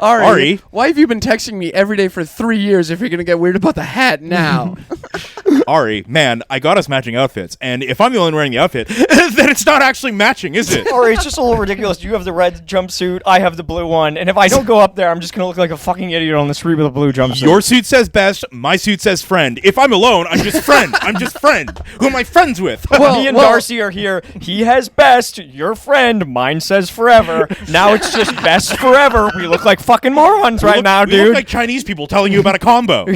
Ari. Why have you been texting me every day for 3 years if you're gonna get weird about the hat now? Ari, man, I got us matching outfits. And if I'm the only one wearing the outfit, then it's not actually matching, is it? Or it's just a little ridiculous. You have the red jumpsuit, I have the blue one, and if I don't go up there, I'm just going to look like a fucking idiot on the street with a blue jumpsuit. Your suit says best, my suit says friend. If I'm alone, I'm just friend. I'm just friend. Who am I friends with? Me and Darcy are here. He has best, your friend. Mine says forever. Now it's just best forever. We look like fucking morons right now, We look dude. like Chinese people telling you about a combo.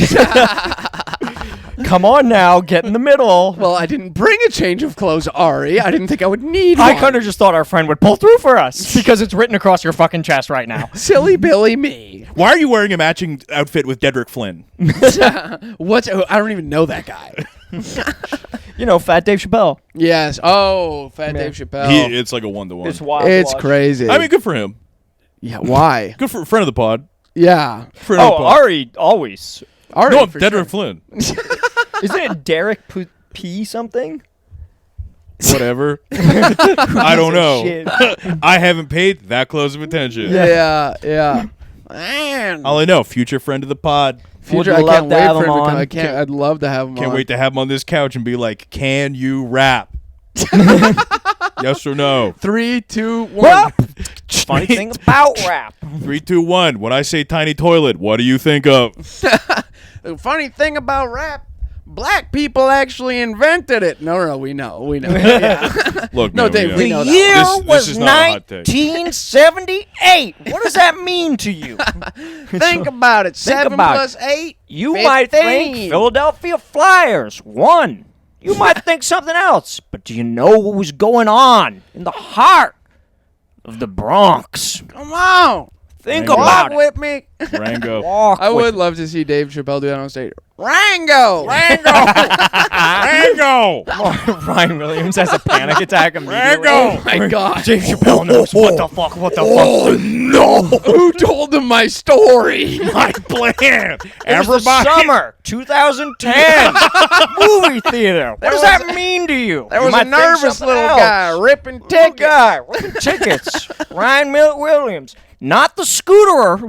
Come on now, get in the middle. Well, I didn't bring a change of clothes, Ari. I didn't think I would need I one. kind of just thought our friend would pull through for us because it's written across your fucking chest right now. Silly Billy me. Why are you wearing a matching outfit with Dedrick Flynn? What's? I don't even know that guy. You know, Fat Dave Chappelle. Yes. Oh, Fat Dave Chappelle. It's like a one-to-one. It's wild. It's to watch. crazy. I mean, good for him. yeah. Why? Good for friend of the pod. Yeah. Friend of the Oh, pod. Ari, always. Ari, No, for Dedrick sure. Flynn. Isn't it Derek P something? Whatever. I don't know. Shit. I haven't paid that close of attention. Yeah. Yeah. Man. All I know, future friend of the pod. Future, Would I love can't to wait have for him him to come. on. I can't. I'd love to have him Can't on. wait to have him on this couch and be like, "Can you rap? Yes or no?" 3, 2, 1. Well, funny thing about rap. 3, 2, 1. When I say tiny toilet, what do you think of? The funny thing about rap, black people actually invented it. No, we know. Yeah. Look, No, man, Dave, we we know. know that. This is not a hot take. 1978. What does that mean to you? Think about it. Think 7 about plus 8. You 15. might think Philadelphia Flyers won. You might think something else. But do you know what was going on in the heart of the Bronx? Come on. Think Rango. about Walk it. with me. Rango. Walk I with would love to see Dave Chappelle do that on stage. Rango. Rango. Ryan Williams has a panic attack immediately. Rango. Oh my God. Dave Chappelle knows. What the fuck? What the Oh fuck? no! Who told him my story? My plan. It was the Everybody. summer 2010 movie theater. What does that mean to you? There You was might a think nervous something little else. guy ripping Little tickets. guy ripping tickets. Ryan Williams, not the scooterer.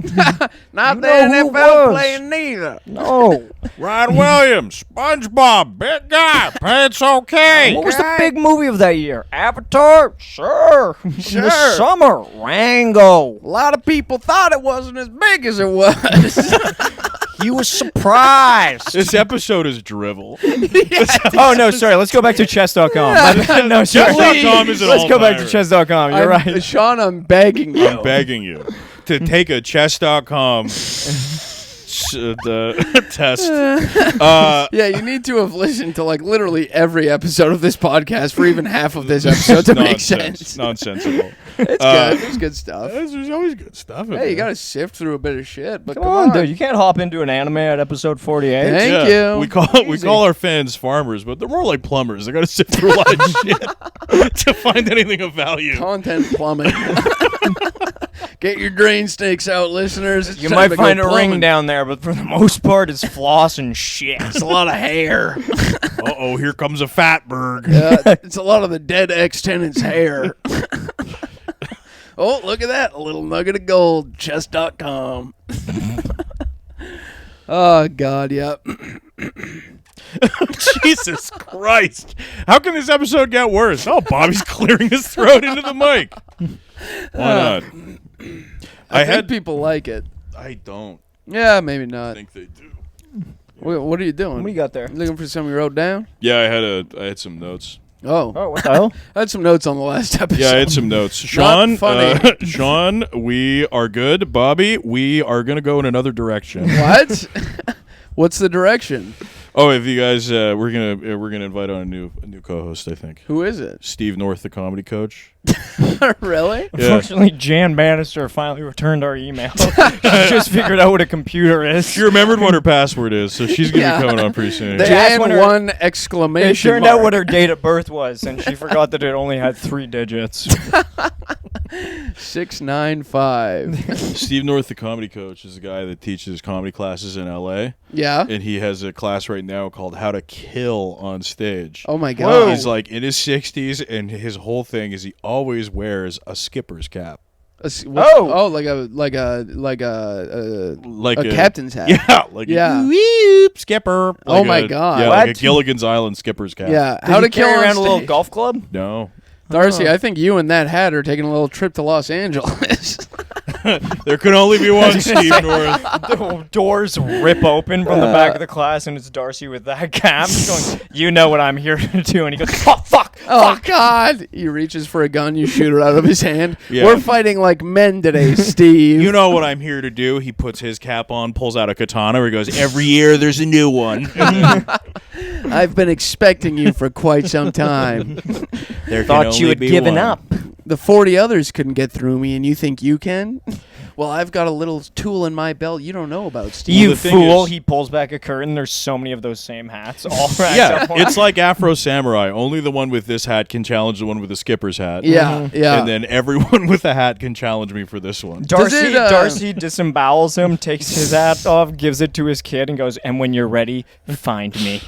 Not You the know who it NFL was. playing neither. No. Ryan Williams, SpongeBob, big guy, pants okay. What was the big movie of that year? Avatar? Sure. In the Sure. summer, Rango. A lot of people thought it wasn't as big as it was. He was surprised. This episode is drivel. Oh, no, sorry. Let's go back to chess.com. No, sorry. Chess.com is an Let's go back to all-timer. chess.com. You're right. Sean, I'm begging you. I'm begging you to take a chess.com the test. Yeah, you need to have listened to like literally every episode of this podcast for even half of this episode to make sense. Nonsensical. It's good. There's good stuff. There's always good stuff. Hey, you gotta sift through a bit of shit. But Come on, dude. You can't hop into an anime at episode 48. Thank you. We call our fans farmers, but they're more like plumbers. They got to sift through a lot of shit to find anything of value. Content plumbing. Get your drain stakes out, listeners. It's You time might to go find a plumbing. ring down there, but for the most part, it's floss and shit. It's a lot of hair. Uh-oh, here comes a fatberg. It's a lot of the dead ex-tenant's hair. Oh, look at that. A little nugget of gold. Chess.com. Oh, God, yep. Jesus Christ. How can this episode get worse? Oh, Bobby's clearing his throat into the mic. Why not? I think people like it. I don't Yeah, maybe not. think they do. What are you doing? What do you got there? Looking for something you wrote down? Yeah, I had some notes. Oh. Oh, what the hell? I had some notes on the last episode. Yeah, I had some notes. Sean, funny. Sean, we are good. Bobby, we are going to go in another direction. What? What's the direction? Oh, if you guys, we're gonna invite on a new co-host. I think Who is it? Steve North, the comedy coach. Really? Yeah. Unfortunately, Jan Bannister finally returned our email. She just figured out what a computer is. She remembered what her password is, so she's gonna Yeah. be coming on pretty soon. They Jan asked when her- 1 exclamation It turned mark. out what her date of birth was, and she forgot that it only had 3 digits. 695. Steve North, the comedy coach, is a guy that teaches comedy classes in LA, Yeah? and he has a class right now called How to Kill on Stage. Oh, my God. He's like in his 60s, and his whole thing is he always wears a skipper's cap, Like a captain's hat. yeah, like Yeah. a whoop, skipper. Oh Like my a- God. yeah, like a What? Gilligan's Island skipper's cap. Yeah. Did How you to kill carry on around a little stage. golf club? No, Darcy, I think you and that hat are taking a little trip to Los Angeles. there can only be one Steve North. The doors rip open from the back of the class, and it's Darcy with that cap. Going, you know what I'm here to do. And he goes, oh, fuck. Oh, God. He reaches for a gun. You shoot it out of his hand. Yeah. We're fighting like men today, Steve. You know what I'm here to do. He puts his cap on, pulls out a katana, where he goes, every year there's a new one. I've been expecting you for quite some time. There can Thought only you had be given one. up. The 40 others couldn't get through me, and you think you can? Well, I've got a little tool in my belt you don't know about, Steve. You the thing fool. is- He pulls back a curtain. There's so many of those same hats. All racked Yeah, up on- it's like Afro Samurai. Only the one with this hat can challenge the one with the skipper's hat. Yeah, yeah. And then everyone with a hat can challenge me for this one. Darcy, it, Darcy disembowels him, takes his hat off, gives it to his kid, and goes, and when you're ready, find me.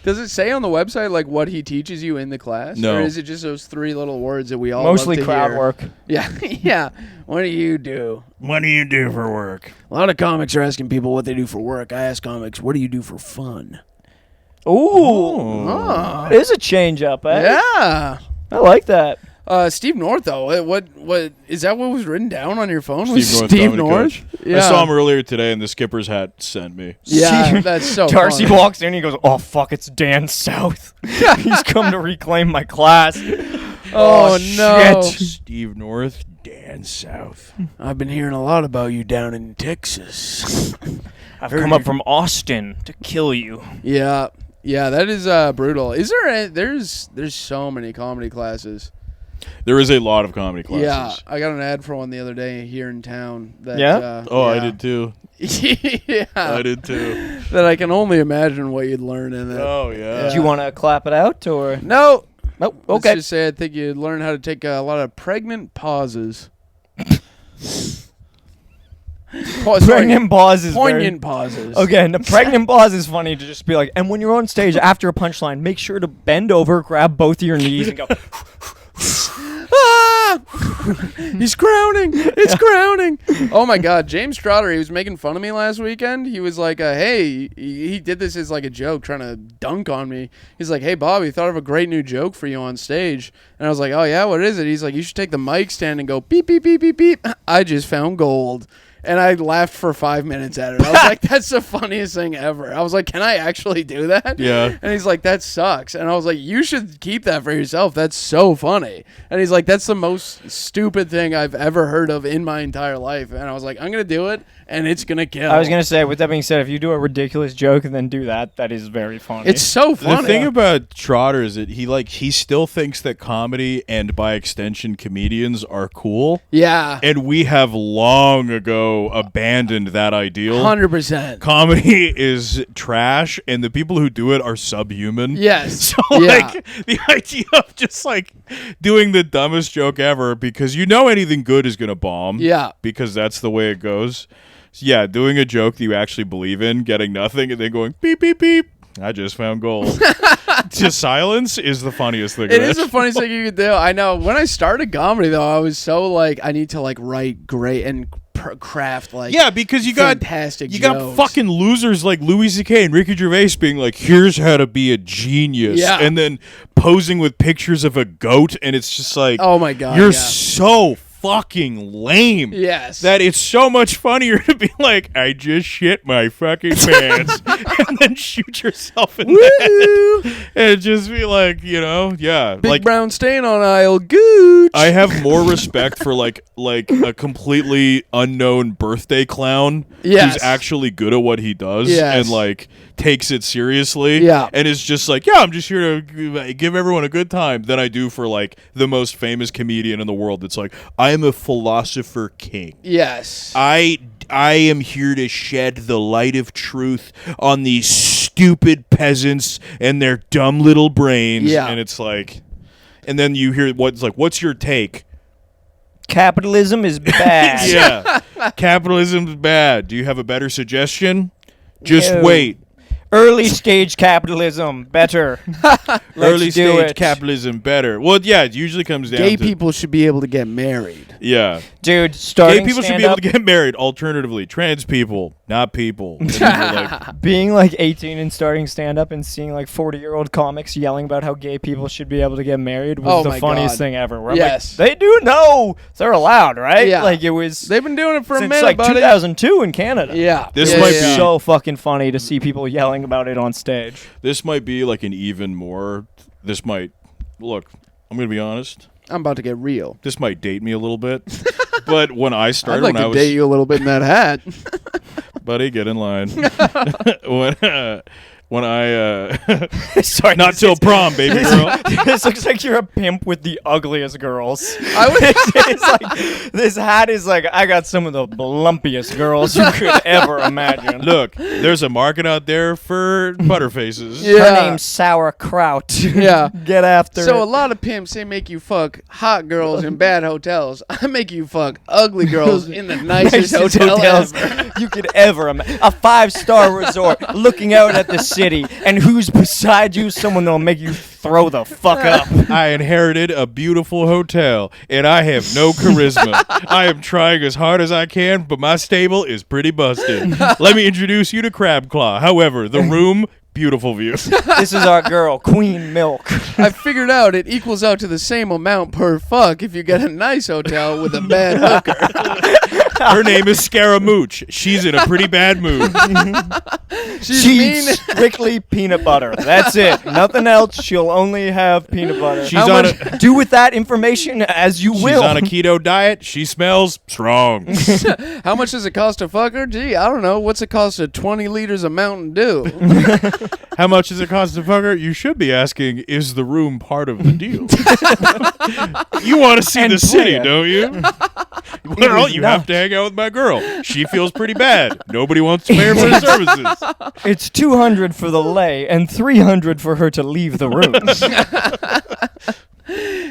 Does it say on the website like what he teaches you in the class? No. Or is it just those 3 little words that we all Mostly love to crowd hear? work. Yeah, yeah. What do you do? What do you do for work? A lot of comics are asking people what they do for work. I ask comics, what do you do for fun? Ooh. Oh. It is a change up, eh? Yeah. I like that. Steve North, though, what is that? What was written down on your phone? Steve Was North, Steve comedy North? coach. Yeah. I saw him earlier today, and the skipper's hat sent me. Yeah, that's so. Darcy funny. walks in and he goes, oh, fuck, it's Dan South. He's come to reclaim my class. Oh, no! Steve North, Dan South. I've been hearing a lot about you down in Texas. I've come up from Austin to kill you. Yeah, that is brutal. Is there? There's so many comedy classes. There is a lot of comedy classes. Yeah, I got an ad for one the other day here in town. That, Yeah? I did too. Yeah, I did too. that I can only imagine what you'd learn in it. Oh, yeah. Do you want to clap it out, or? No. Oh, Let's okay. just say I think you'd learn how to take a lot of pregnant pauses. Pregnant pause is Poignant pauses. Okay, and the pregnant pause is funny to just be like, and when you're on stage after a punchline, make sure to bend over, grab both of your knees, and go, Ah! He's crowning. It's crowning. Oh my God, James Trotter. He was making fun of me last weekend. He was like, "Hey," he did this as like a joke, trying to dunk on me. He's like, "Hey, Bobby, thought of a great new joke for you on stage." And I was like, "Oh yeah, what is it?" He's like, "You should take the mic stand and go beep beep beep beep beep. I just found gold." And I laughed for 5 minutes at it. I was like, that's the funniest thing ever. I was like, can I actually do that? Yeah. And he's like, that sucks. And I was like, you should keep that for yourself. That's so funny. And he's like, that's the most stupid thing I've ever heard of in my entire life. And I was like, I'm going to do it, and it's going to kill. I was going to say, with that being said, if you do a ridiculous joke and then do that, that is very funny. It's so funny. The thing about Trotter is that he still thinks that comedy and by extension comedians are cool. Yeah. And we have long ago abandoned that ideal. 100%. Comedy is trash, and the people who do it are subhuman. Yes. So, like, the idea of just, like, doing the dumbest joke ever because you know anything good is going to bomb. Yeah. Because that's the way it goes. So, yeah, doing a joke that you actually believe in, getting nothing, and then going, beep, beep, beep. I just found gold. Just silence is the funniest thing. It is the funniest thing you could do. I know. When I started comedy, though, I was so, like, I need to, like, write great and craft, like, because you got fantastic got fucking losers like Louis C.K. and Ricky Gervais being like, here's how to be a genius, and then posing with pictures of a goat, and it's just like, oh my god, you're so fucking lame. Yes. That it's so much funnier to be like, I just shit my fucking pants and then shoot yourself in the head and just be like, big like brown stain on aisle gooch. I have more respect for like a completely unknown birthday clown who's actually good at what he does and like takes it seriously and is just like, I'm just here to give everyone a good time than I do for like the most famous comedian in the world that's like, I am a philosopher king. Yes. I am here to shed the light of truth on these stupid peasants and their dumb little brains. Yeah. And it's like, and then you hear what's your take? Capitalism is bad. Yeah. Capitalism's bad. Do you have a better suggestion? Just No. wait. Early stage capitalism, better. Early do stage it. capitalism, better. Well, yeah, it usually comes down Gay to... people should be able to get married. Yeah. Dude, starting Gay people should be able to get married. Alternatively, trans people, not people. And you're like, being like 18 and starting stand-up and seeing like 40-year-old comics yelling about how gay people should be able to get married was the my funniest God. thing ever. Where I'm Yes. like, they do know they're allowed, right? Yeah. Like it was They've been doing it for a since minute, like buddy. 2002 in Canada. Yeah. This Yeah, might yeah, be- yeah. So fucking funny to see people yelling about it on stage. this might be like an even more... Look, I'm going to be honest. I'm about to get real. This might date me a little bit. But when I I'd started, like when I to was... date you a little bit in that hat. Buddy, get in line. when I... Sorry, not till prom, baby girl. This looks like you're a pimp with the ugliest girls. I would. It's like this hat is like I got some of the lumpiest girls you could ever imagine. Look, there's a market out there for butterfaces. Yeah. Her name's Sauerkraut. Yeah. Get after So a it. lot of pimps, they make you fuck hot girls in bad hotels. I make you fuck ugly girls in the nicest Nicest hotel hotels ever. you could ever imagine. A 5-star resort looking out at the city, and who's beside you? Someone that'll make you throw the fuck up. I inherited a beautiful hotel, and I have no charisma. I am trying as hard as I can, but my stable is pretty busted. Let me introduce you to Crab Claw. However, the room, beautiful view. This is our girl, Queen Milk. I figured out it equals out to the same amount per fuck if you get a nice hotel with a bad hooker. Her name is Scaramouche. She's in a pretty bad mood. She's She's mean. strictly peanut butter. That's it. Nothing else. She'll only have peanut butter. She's How on much do with that information as you She's will. on a keto diet. She smells strong. How much does it cost to fuck her? Gee, I don't know. What's it cost to 20 liters of Mountain Dew? How much does it cost to fuck her? You should be asking, is the room part of the deal? You want to see And the city, plan. don't you? Well, is you have not. to hang out with my girl. She feels pretty bad. Nobody wants to pay her for her services. It's $200 for the lay and $300 for her to leave the room.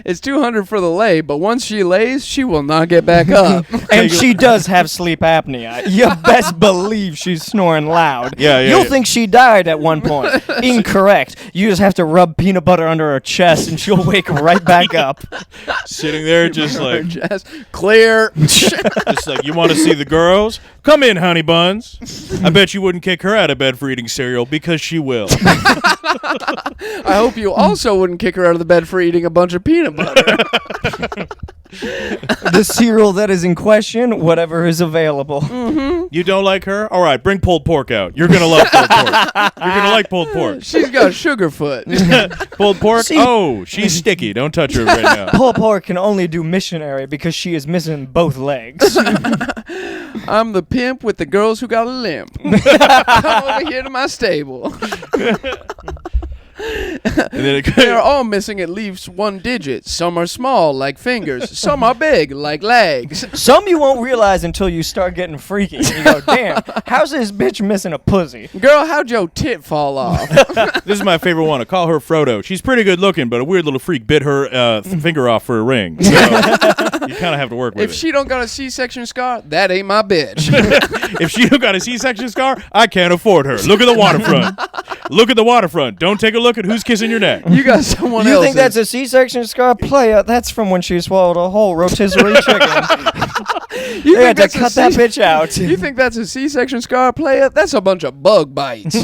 It's $200 for the lay, but once she lays, she will not get back up. And she does have sleep apnea. You best believe she's snoring loud. Yeah, yeah, You'll yeah. think she died at one point. Incorrect. You just have to rub peanut butter under her chest and she'll wake right back up. Sitting there just like, Just clear. just like, you want to see the girls? Come in, honey buns. I bet you wouldn't kick her out of bed for eating cereal because she will. I hope you also wouldn't kick her out of the bed for eating a bunch of peanut butter. The cereal that is in question, whatever is available. You don't like her? All right, bring pulled pork out. You're gonna love pulled pork. You're gonna like pulled pork. She's got sugar foot. Pulled pork? See- Oh, she's sticky. Don't touch her right now. Pulled pork can only do missionary because she is missing both legs. I'm the pimp with the girls who got a limp. Come over here to my stable. And then They're all missing at least one digit. Some are small, like fingers. Some are big, like legs. Some you won't realize until you start getting freaky. And you go, damn, how's this bitch missing a pussy? Girl, how'd your tit fall off? this is my favorite one. I call her Frodo. She's pretty good looking, but a weird little freak bit her finger off for a ring. So you kind of have to work with If it. she don't got a C-section scar, that ain't my bitch. If she don't got a C-section scar, I can't afford her. Look at the waterfront. Look at the waterfront. Don't take a look at who's kissing your neck. You got someone You else. think that's a C-section scar? Player, that's from when she swallowed a whole rotisserie chicken. You They had to that's a cut that bitch out. You think that's a C-section scar, player? That's a bunch of bug bites.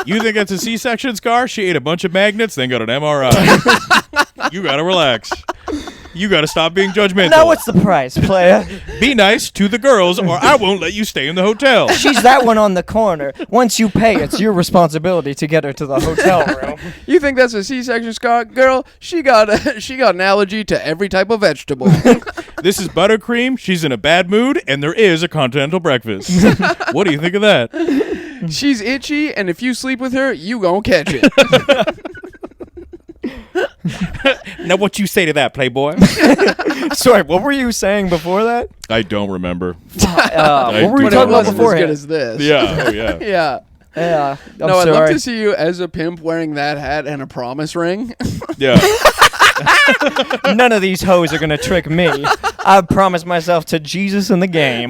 You think that's a C-section scar? She ate a bunch of magnets, then got an MRI. You gotta relax. You gotta stop being judgmental. Now what's the price, player? Be nice to the girls, or I won't let you stay in the hotel. She's that one on the corner. Once you pay, it's your responsibility to get her to the hotel room. You think that's a C-section scar, girl? She got an allergy to every type of vegetable. This is buttercream. She's in a bad mood, and there is a continental breakfast. What do you think of that? She's itchy, and if you sleep with her, you gon' catch it. Now, what you say to that, Playboy? Sorry, what were you saying before that? I don't remember. What were do you But it not talking about wasn't as good beforehand? as this. Yeah, oh yeah. Yeah. Yeah, I'm No, I'd love sorry. to see you as a pimp wearing that hat and a promise ring. Yeah. None of these hoes are gonna trick me. I promised myself to Jesus in the game.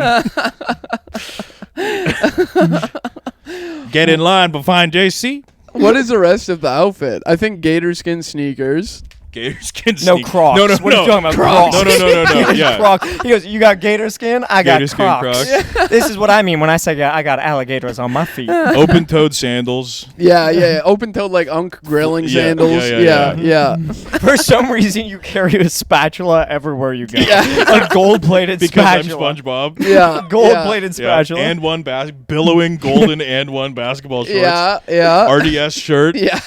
Get in line, but find JC. What is the rest of the outfit? I think gator skin sneakers. Gator skin No sneak- Crocs. No, no, What are you no. talking about? Crocs. No. Yeah. Crocs. He goes, you got gator skin? I got Gator skin Crocs. Crocs. This is what I mean when I say I got alligators on my feet. Open-toed sandals. Yeah. Open-toed like Unk grilling Yeah, sandals. yeah. For some reason, you carry a spatula everywhere you go. Yeah. A gold-plated Because spatula. I'm SpongeBob. Yeah. Gold-plated Yeah. spatula. And one billowing golden and one basketball shorts. Yeah. RDS shirt. Yeah.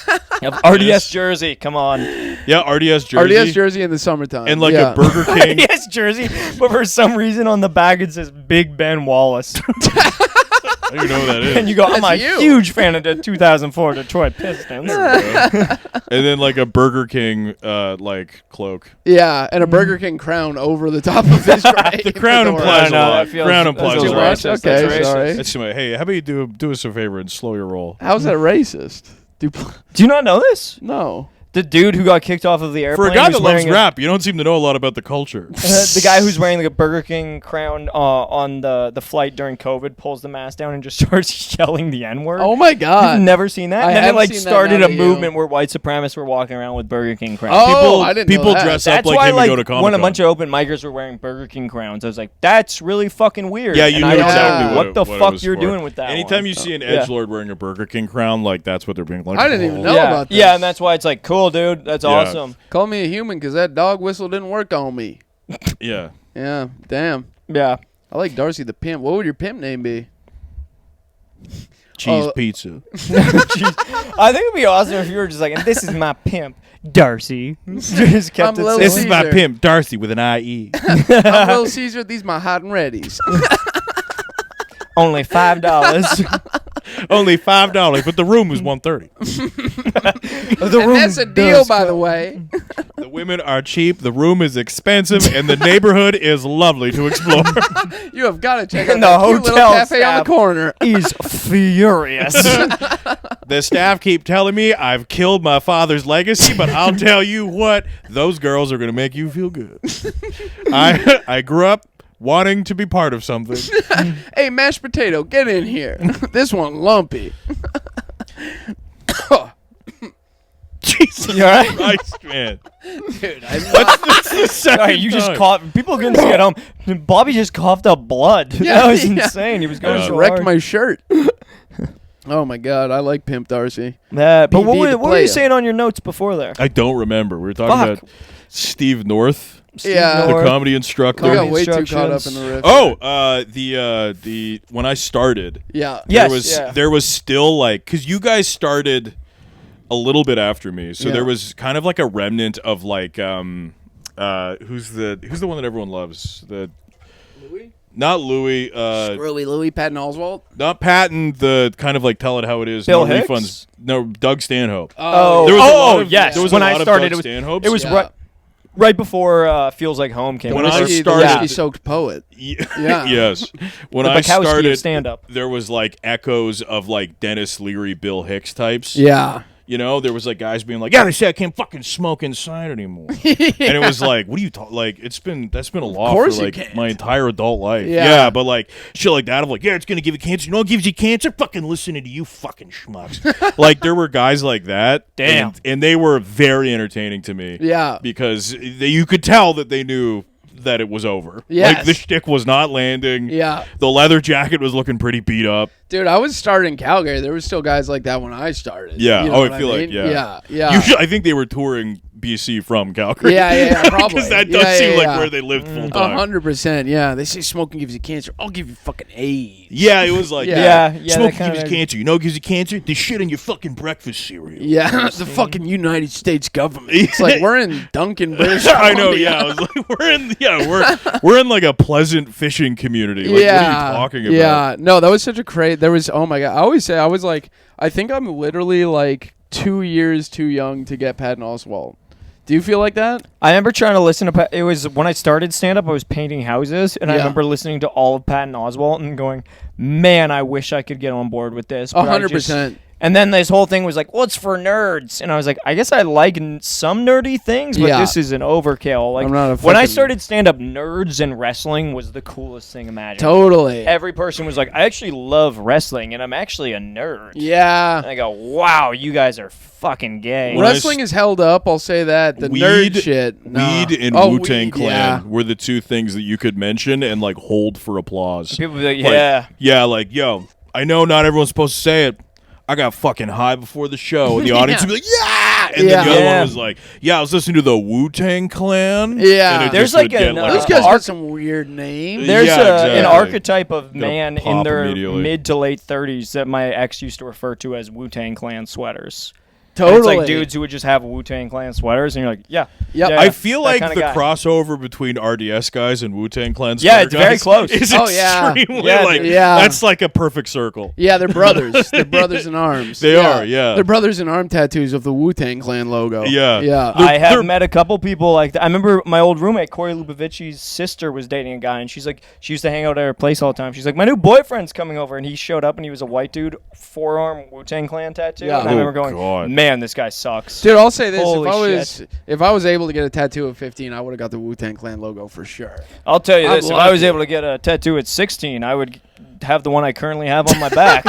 RDS Yes. jersey, come on. Yeah, RDS jersey. RDS jersey in the summertime. And like yeah. a Burger King. RDS jersey, but for some reason on the back it says Big Ben Wallace. I don't even know who that is. And you go, I'm a That's you. huge fan of the 2004 Detroit Pistons. And then like a Burger King like cloak. Yeah, and a Burger King crown over the top of his right. The crown fedora. implies a No, lot. that feels- Crown that implies feels a lot. racist. Okay, That's racist. sorry. That's my, hey, how about you do us a favor and slow your roll? How's that racist? Do you not know this? No. The dude who got kicked off of the For airplane. a guy who's that loves wearing a- rap, you don't seem to know a lot about the culture. the guy who's wearing like a Burger King crown on the flight during COVID pulls the mask down and just starts yelling the N-word. Oh my God. You've never seen that? I And then have it like seen that started now a that movement you- where white supremacists were walking around with Burger King crowns. Oh, I didn't know people that. dress up That's like why him and go to Comic-Con. when a bunch of open micers were wearing Burger King crowns, I was like, that's really fucking weird. Yeah, you And knew I don't exactly know what what the it fuck was you're for. doing with that Anytime one. you see an Yeah. edgelord wearing a Burger King crown, like that's what they're being like. I didn't even know yeah. about this. Yeah, and that's why it's like, cool, dude. That's Yeah. awesome. Call me a human because that dog whistle didn't work on me. Yeah. Yeah, damn. Yeah. I like Darcy the pimp. What would your pimp name be? Cheese Oh. pizza. Jeez. I think it'd be awesome if you were just like, and this is my pimp, Darcy. Just kept I'm it Lil This simple. is my Caesar. pimp, Darcy, with an IE. I'm Little Caesar. These my hot and readies. Only $5. Only $5, but the room is $130. And that's a deal, by the way. The women are cheap, the room is expensive, and the neighborhood is lovely to explore. You have got to check out And the that cute little hotel cafe on the staff. corner. He's furious. The staff keep telling me I've killed my father's legacy, but I'll tell you what, those girls are going to make you feel good. I grew up wanting to be part of something. Hey, mashed potato, get in here. This one lumpy. Jesus You all right? Christ, man. Dude, I That's the second Sorry, you just time. coughed. People couldn't see at home. Bobby just coughed up blood. Yeah, That was yeah. insane. He was going just so wrecked hard. my shirt. Oh my God, I like Pimp Darcy. But BB what to were play you ya. saying on your notes before there? I don't remember. We were talking Fuck. about Steve North, Yeah. the North. comedy instructor. We got Comedy way too caught up instructions. in the riff. Oh, the when I started, Yeah. Yes. there was still like, because you guys started a little bit after me, so Yeah. there was kind of like a remnant of like who's the one that everyone loves, Louis? not Louis, Screwy Louis, Patton Oswalt. not Patton, the kind of like tell it how it is, Bill no Hicks? refunds, no Doug Stanhope. Oh, There was a lot oh, of- yes. there was When a I lot of started, Doug it Stanhopes. was Yeah. right before Feels Like Home came When out. I Whiskey, the started- whiskey-soaked poet. Yeah. Yeah. Yes. When The I Bukowski of started, stand-up. there was like echoes of like Dennis Leary, Bill Hicks types. Yeah. You know, there was like guys being like, "Yeah, they say I can't fucking smoke inside anymore," and it was like, "What are you talking? Like, that's been a law for course you like can't. my entire adult life." Yeah. But like shit like that, I'm like, "Yeah, it's gonna give you cancer. You know what gives you cancer? Fucking listening to you fucking schmucks." Like there were guys like that. Damn. and they were very entertaining to me. Yeah. because you could tell that they knew that it was over. Yes. Like the shtick was not landing. Yeah. The leather jacket was looking pretty beat up. Dude, I was starting in Calgary. There was still guys like that when I started. Yeah. You know Oh, what I feel like, mean? yeah. Yeah. Usually, I think they were touring BC from Calgary. Yeah, probably. Because that does Yeah, seem yeah, like yeah. where they lived full time. 100%. Yeah. They say smoking gives you cancer. I'll give you fucking AIDS. Yeah, it was like, Yeah. Yeah, smoking that kinda- gives you cancer. You know what gives you cancer? The shit in your fucking breakfast cereal. Yeah, the fucking United States government. It's like we're in Duncan, British I know, Columbia. yeah. I was like, we're in like a pleasant fishing community. Like, yeah, what are you talking about? Yeah, no, that was such a crazy. There was, oh my God. I always say, I was like, I think I'm literally like 2 years too young to get Patton Oswalt. Do you feel like that? I remember trying to listen to. It was when I started stand up. I was painting houses, and I Yeah. remember listening to all of Patton Oswalt and going, "Man, I wish I could get on board with this." but I just- 100%. And then this whole thing was like, "Well, it's for nerds," and I was like, "I guess I like some nerdy things, but Yeah. this is an overkill." Like I'm not a when I fucking- started stand up, nerds and wrestling was the coolest thing imaginable. Totally. Every person was like, "I actually love wrestling, and I'm actually a nerd." Yeah. And I go, "Wow, you guys are fucking gay." When I Wrestling is held up. I'll say that. The nerd shit. Nah. Weed and Oh, Wu-Tang weed, Clan yeah. were the two things that you could mention and like hold for applause. People would be like, Like, "Yeah." yeah, like, yo, I know not everyone's supposed to say it. I got fucking high before the show. And the audience would be like, yeah! And then the other Yeah. one was like, yeah, I was listening to the Wu-Tang Clan. Yeah. And it There's just would like get an, Those uh, guys Arc- got some weird names. There's Yeah, an exactly. archetype of They'll man in pop their immediately. mid to late 30s that my ex used to refer to as Wu-Tang Clan sweaters. And Totally. it's like dudes who would just have Wu-Tang Clan sweaters, and you're like, yeah. Yep. yeah, I feel that like kinda the guy. crossover between RDS guys and Wu-Tang Clan Yeah, it's guys very close. is Oh, yeah. extremely Yeah, like, dude. Yeah. that's like a perfect circle. Yeah, they're brothers. They're brothers in arms. They are, yeah. They're brothers in arm tattoos of the Wu-Tang Clan logo. Yeah. Yeah. I have they're- met a couple people like that. I remember my old roommate, Corey Lubavitch's sister, was dating a guy, and she's like, she used to hang out at her place all the time. She's like, my new boyfriend's coming over, and he showed up, and he was a white dude, forearm Wu-Tang Clan tattoo. Yeah. And I remember Oh, going, God. man, this guy sucks. Dude, I'll say this: Holy if I was able to get a tattoo at 15, I would have got the Wu-Tang Clan logo for sure. I'll tell you I'd this: if love I was to. able to get a tattoo at 16, I would have the one I currently have on my back.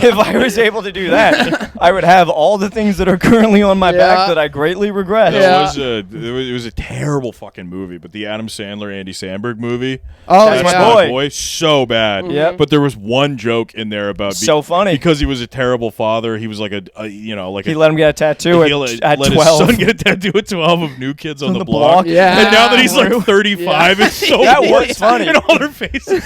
If I was able to do that, I would have all the things that are currently on my Yeah. back that I greatly regret. Yeah. It was a terrible fucking movie, but the Adam Sandler Andy Samberg movie. Oh, That's That's my my boy. boy. So bad. Yep. But there was one joke in there about So funny. because he was a terrible father. He was like He let him get a tattoo he at let 12. his son get a tattoo at 12 of New Kids on the Block. Yeah. And now that he's like 35, it's so That funny. was funny. And all their faces.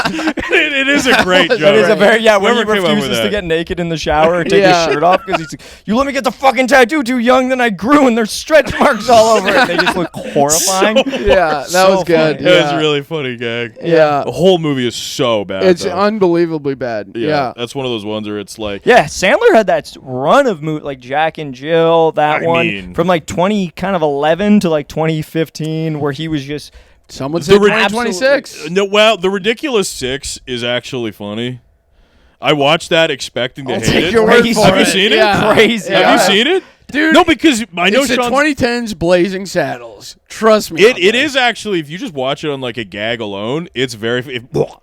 it is a great joke. That is a very when he Whoever came up with refuses to that. get naked in the shower or take Yeah. his shirt off because he's like, you let me get the fucking tattoo too young, then I grew and there's stretch marks all over it. They just look horrifying. Yeah, that So was good. funny. It Yeah. was a really funny gag. Yeah. The whole movie is so bad. It's though. unbelievably bad. Yeah. That's one of those ones where it's like, Yeah, Sandler had that run of like Jack and Jill, that I one mean- from like 2011 to like 2015, where he was just Someone said The 2026. no, well, The Ridiculous Six is actually funny. I watched that expecting to I'll hate take it. your word Crazy. for Have you it. seen it? Yeah. crazy. Have Yeah. you seen it? Dude, No, because I know it's the Sean's 2010s Blazing Saddles. Trust me. It is actually, if you just watch it on like a gag alone, it's very.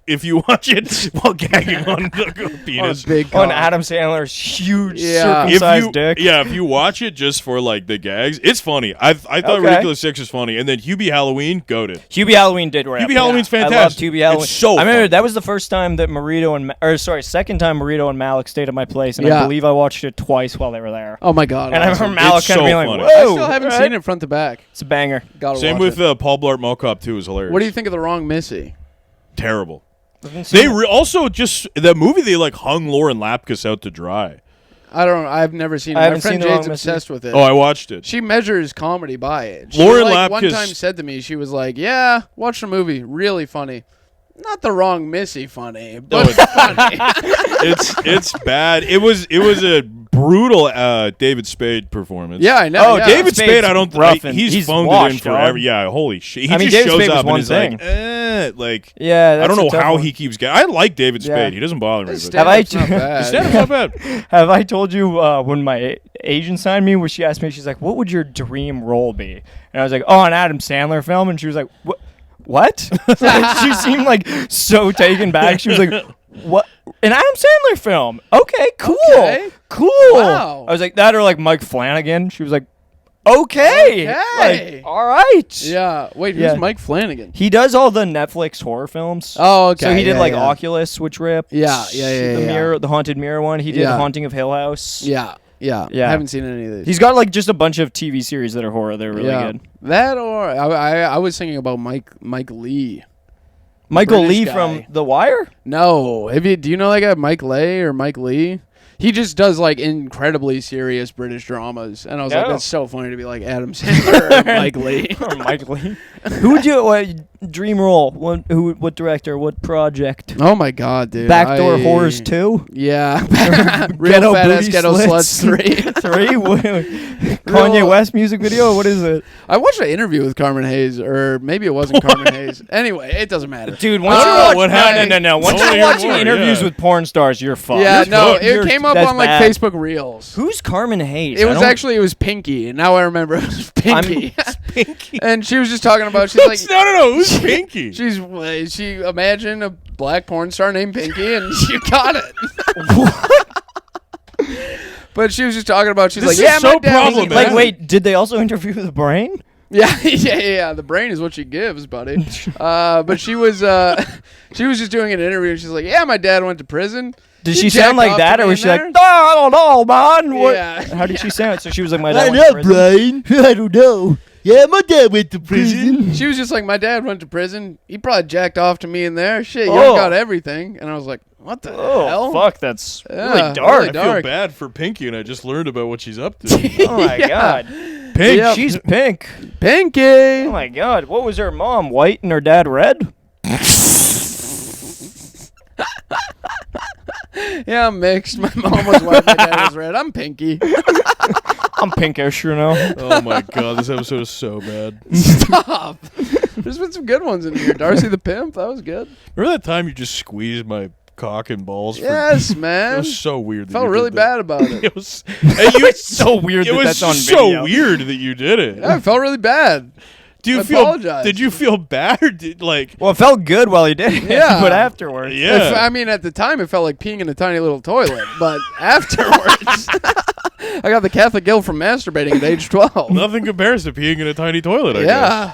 If you watch it while gagging on the penis, big On cock. Adam Sandler's huge Yeah. circumcised dick. if you watch it just for like the gags, it's funny. I thought Okay. Ridiculous Six was funny, and then Hubie Halloween goated. Hubie Halloween did rap. Hubie Halloween's I loved fantastic. Hubie Halloween. It's so I remember funny. that was the first time that second time Marito and Malik stayed at my place, and Yeah. I believe I watched it twice while they were there. Oh my god. And I awesome. remember Malik It's kind of so being like, funny. "Whoa!" I still haven't right? seen it front to back. It's a banger. Gotta Same watch with it. Paul Blart Mall Cop 2 is hilarious. What do you think of The Wrong Missy? Terrible. They also just that movie. They like hung Lauren Lapkus out to dry. I've never seen it. I My haven't friend seen The Wrong Jade's Missy. obsessed with it. Oh, I watched it. She measures comedy by it. She Lauren one Lapkus- time said to me, she was like, "Yeah, watch the movie. Really funny. Not The Wrong Missy funny, but funny." It's bad. It was a brutal David Spade performance. Yeah, I know. Oh, yeah. David Spade's Spade, I don't. rough and he's phoned it washed, in forever. dog. Yeah, holy shit. He I mean, just David shows Spade was up one and is like, Yeah, I don't that's know a tough how one. he keeps getting. I like David Spade. Yeah. He doesn't bother me. His But Have I- stand-up's not bad. his stand-up's not bad. Have I told you when my agent signed me, where she asked me, she's like, "What would your dream role be?" And I was like, "Oh, an Adam Sandler film." And she was like, "What? What?" Like, she seemed like so taken back. She was like, "What? An Adam Sandler film? Okay, cool, Okay. cool." Wow. I was like, "That or like Mike Flanagan." She was like, "Okay, Okay. like all right." Yeah. Wait, who's Yeah. Mike Flanagan? He does all the Netflix horror films. Oh, okay. So he did yeah, like yeah. Oculus, which ripped. Yeah. The mirror, the haunted mirror one. He did Yeah. Haunting of Hill House. Yeah. Yeah. I haven't seen any of these. He's got like just a bunch of TV series that are horror. They're really good. That or I was thinking about Mike Lee. Michael British Lee guy. from The Wire. No, do you know that guy Mike Lay or Mike Lee? He just does like incredibly serious British dramas, and I was like, Oh. that's so funny to be like Adam Sandler or Mike Lee. Or Mike Lee. Who would you dream role? What director? What project? Oh my god, dude! Backdoor Horrors 2? Yeah, Ghetto Real Fat Ass Booty Ghetto Sluts. Sluts 3. 3? Kanye Real- West music video? What is it? I watched an interview with Carmen Hayes, or maybe it wasn't Carmen Hayes. Anyway, it doesn't matter. Dude, once Oh, you watch what happened? no. Once I wanna you're hear watching more, interviews yeah. with porn stars, you're fucked. Yeah, You're no, fucked. it came up That's on like bad. Facebook Reels. Who's Carmen Hayes? It I was don't- it was Pinky, and now I remember it was Pinky. Pinky. And she was just talking about she's like No. Who's Pinky? she imagine a black porn star named Pinky, and you got it. But she was just talking about she's This like, is yeah, so my dad was problematic. a- Like, wait, did they also interview the brain? yeah. The brain is what she gives, buddy. But she was just doing an interview, and she's like, yeah, my dad went to prison. Did He she jacked sound like off that, to or me was in she like, there? I don't know, man? What? Yeah. How did she sound? So she was like, my dad went to prison. Brian. I don't know. Yeah, my dad went to prison. She was just like, my dad went to prison. He probably jacked off to me in there. Shit, you Oh. got everything. And I was like, what the Oh, hell? fuck, that's Yeah, really dark. really I feel dark. bad for Pinky, and I just learned about what she's up to. Oh, my Yeah. God. Pink. Yep. She's pink. Pinky. Oh, my God. What was her mom, white and her dad red? Yeah, I'm mixed. My mom was white, my dad was red. I'm Pinky. I'm pinkish, you know. Oh my god, this episode is so bad. Stop. There's been some good ones in here. Darcy the Pimp, that was good. Remember that time you just squeezed my cock and balls? Yes, It man. was so weird. That Felt you really did that. bad about it. It was. And you, It's so weird it that was that's on so video. weird that you did it. Yeah, I felt really bad. Do you I feel? apologize. Did you feel bad or did like? Well, it felt good while he did it, Yeah. but afterwards. Yeah. I mean, at the time, it felt like peeing in a tiny little toilet. But afterwards, I got the Catholic guilt from masturbating at age 12. Nothing compares to peeing in a tiny toilet. I guess. Yeah.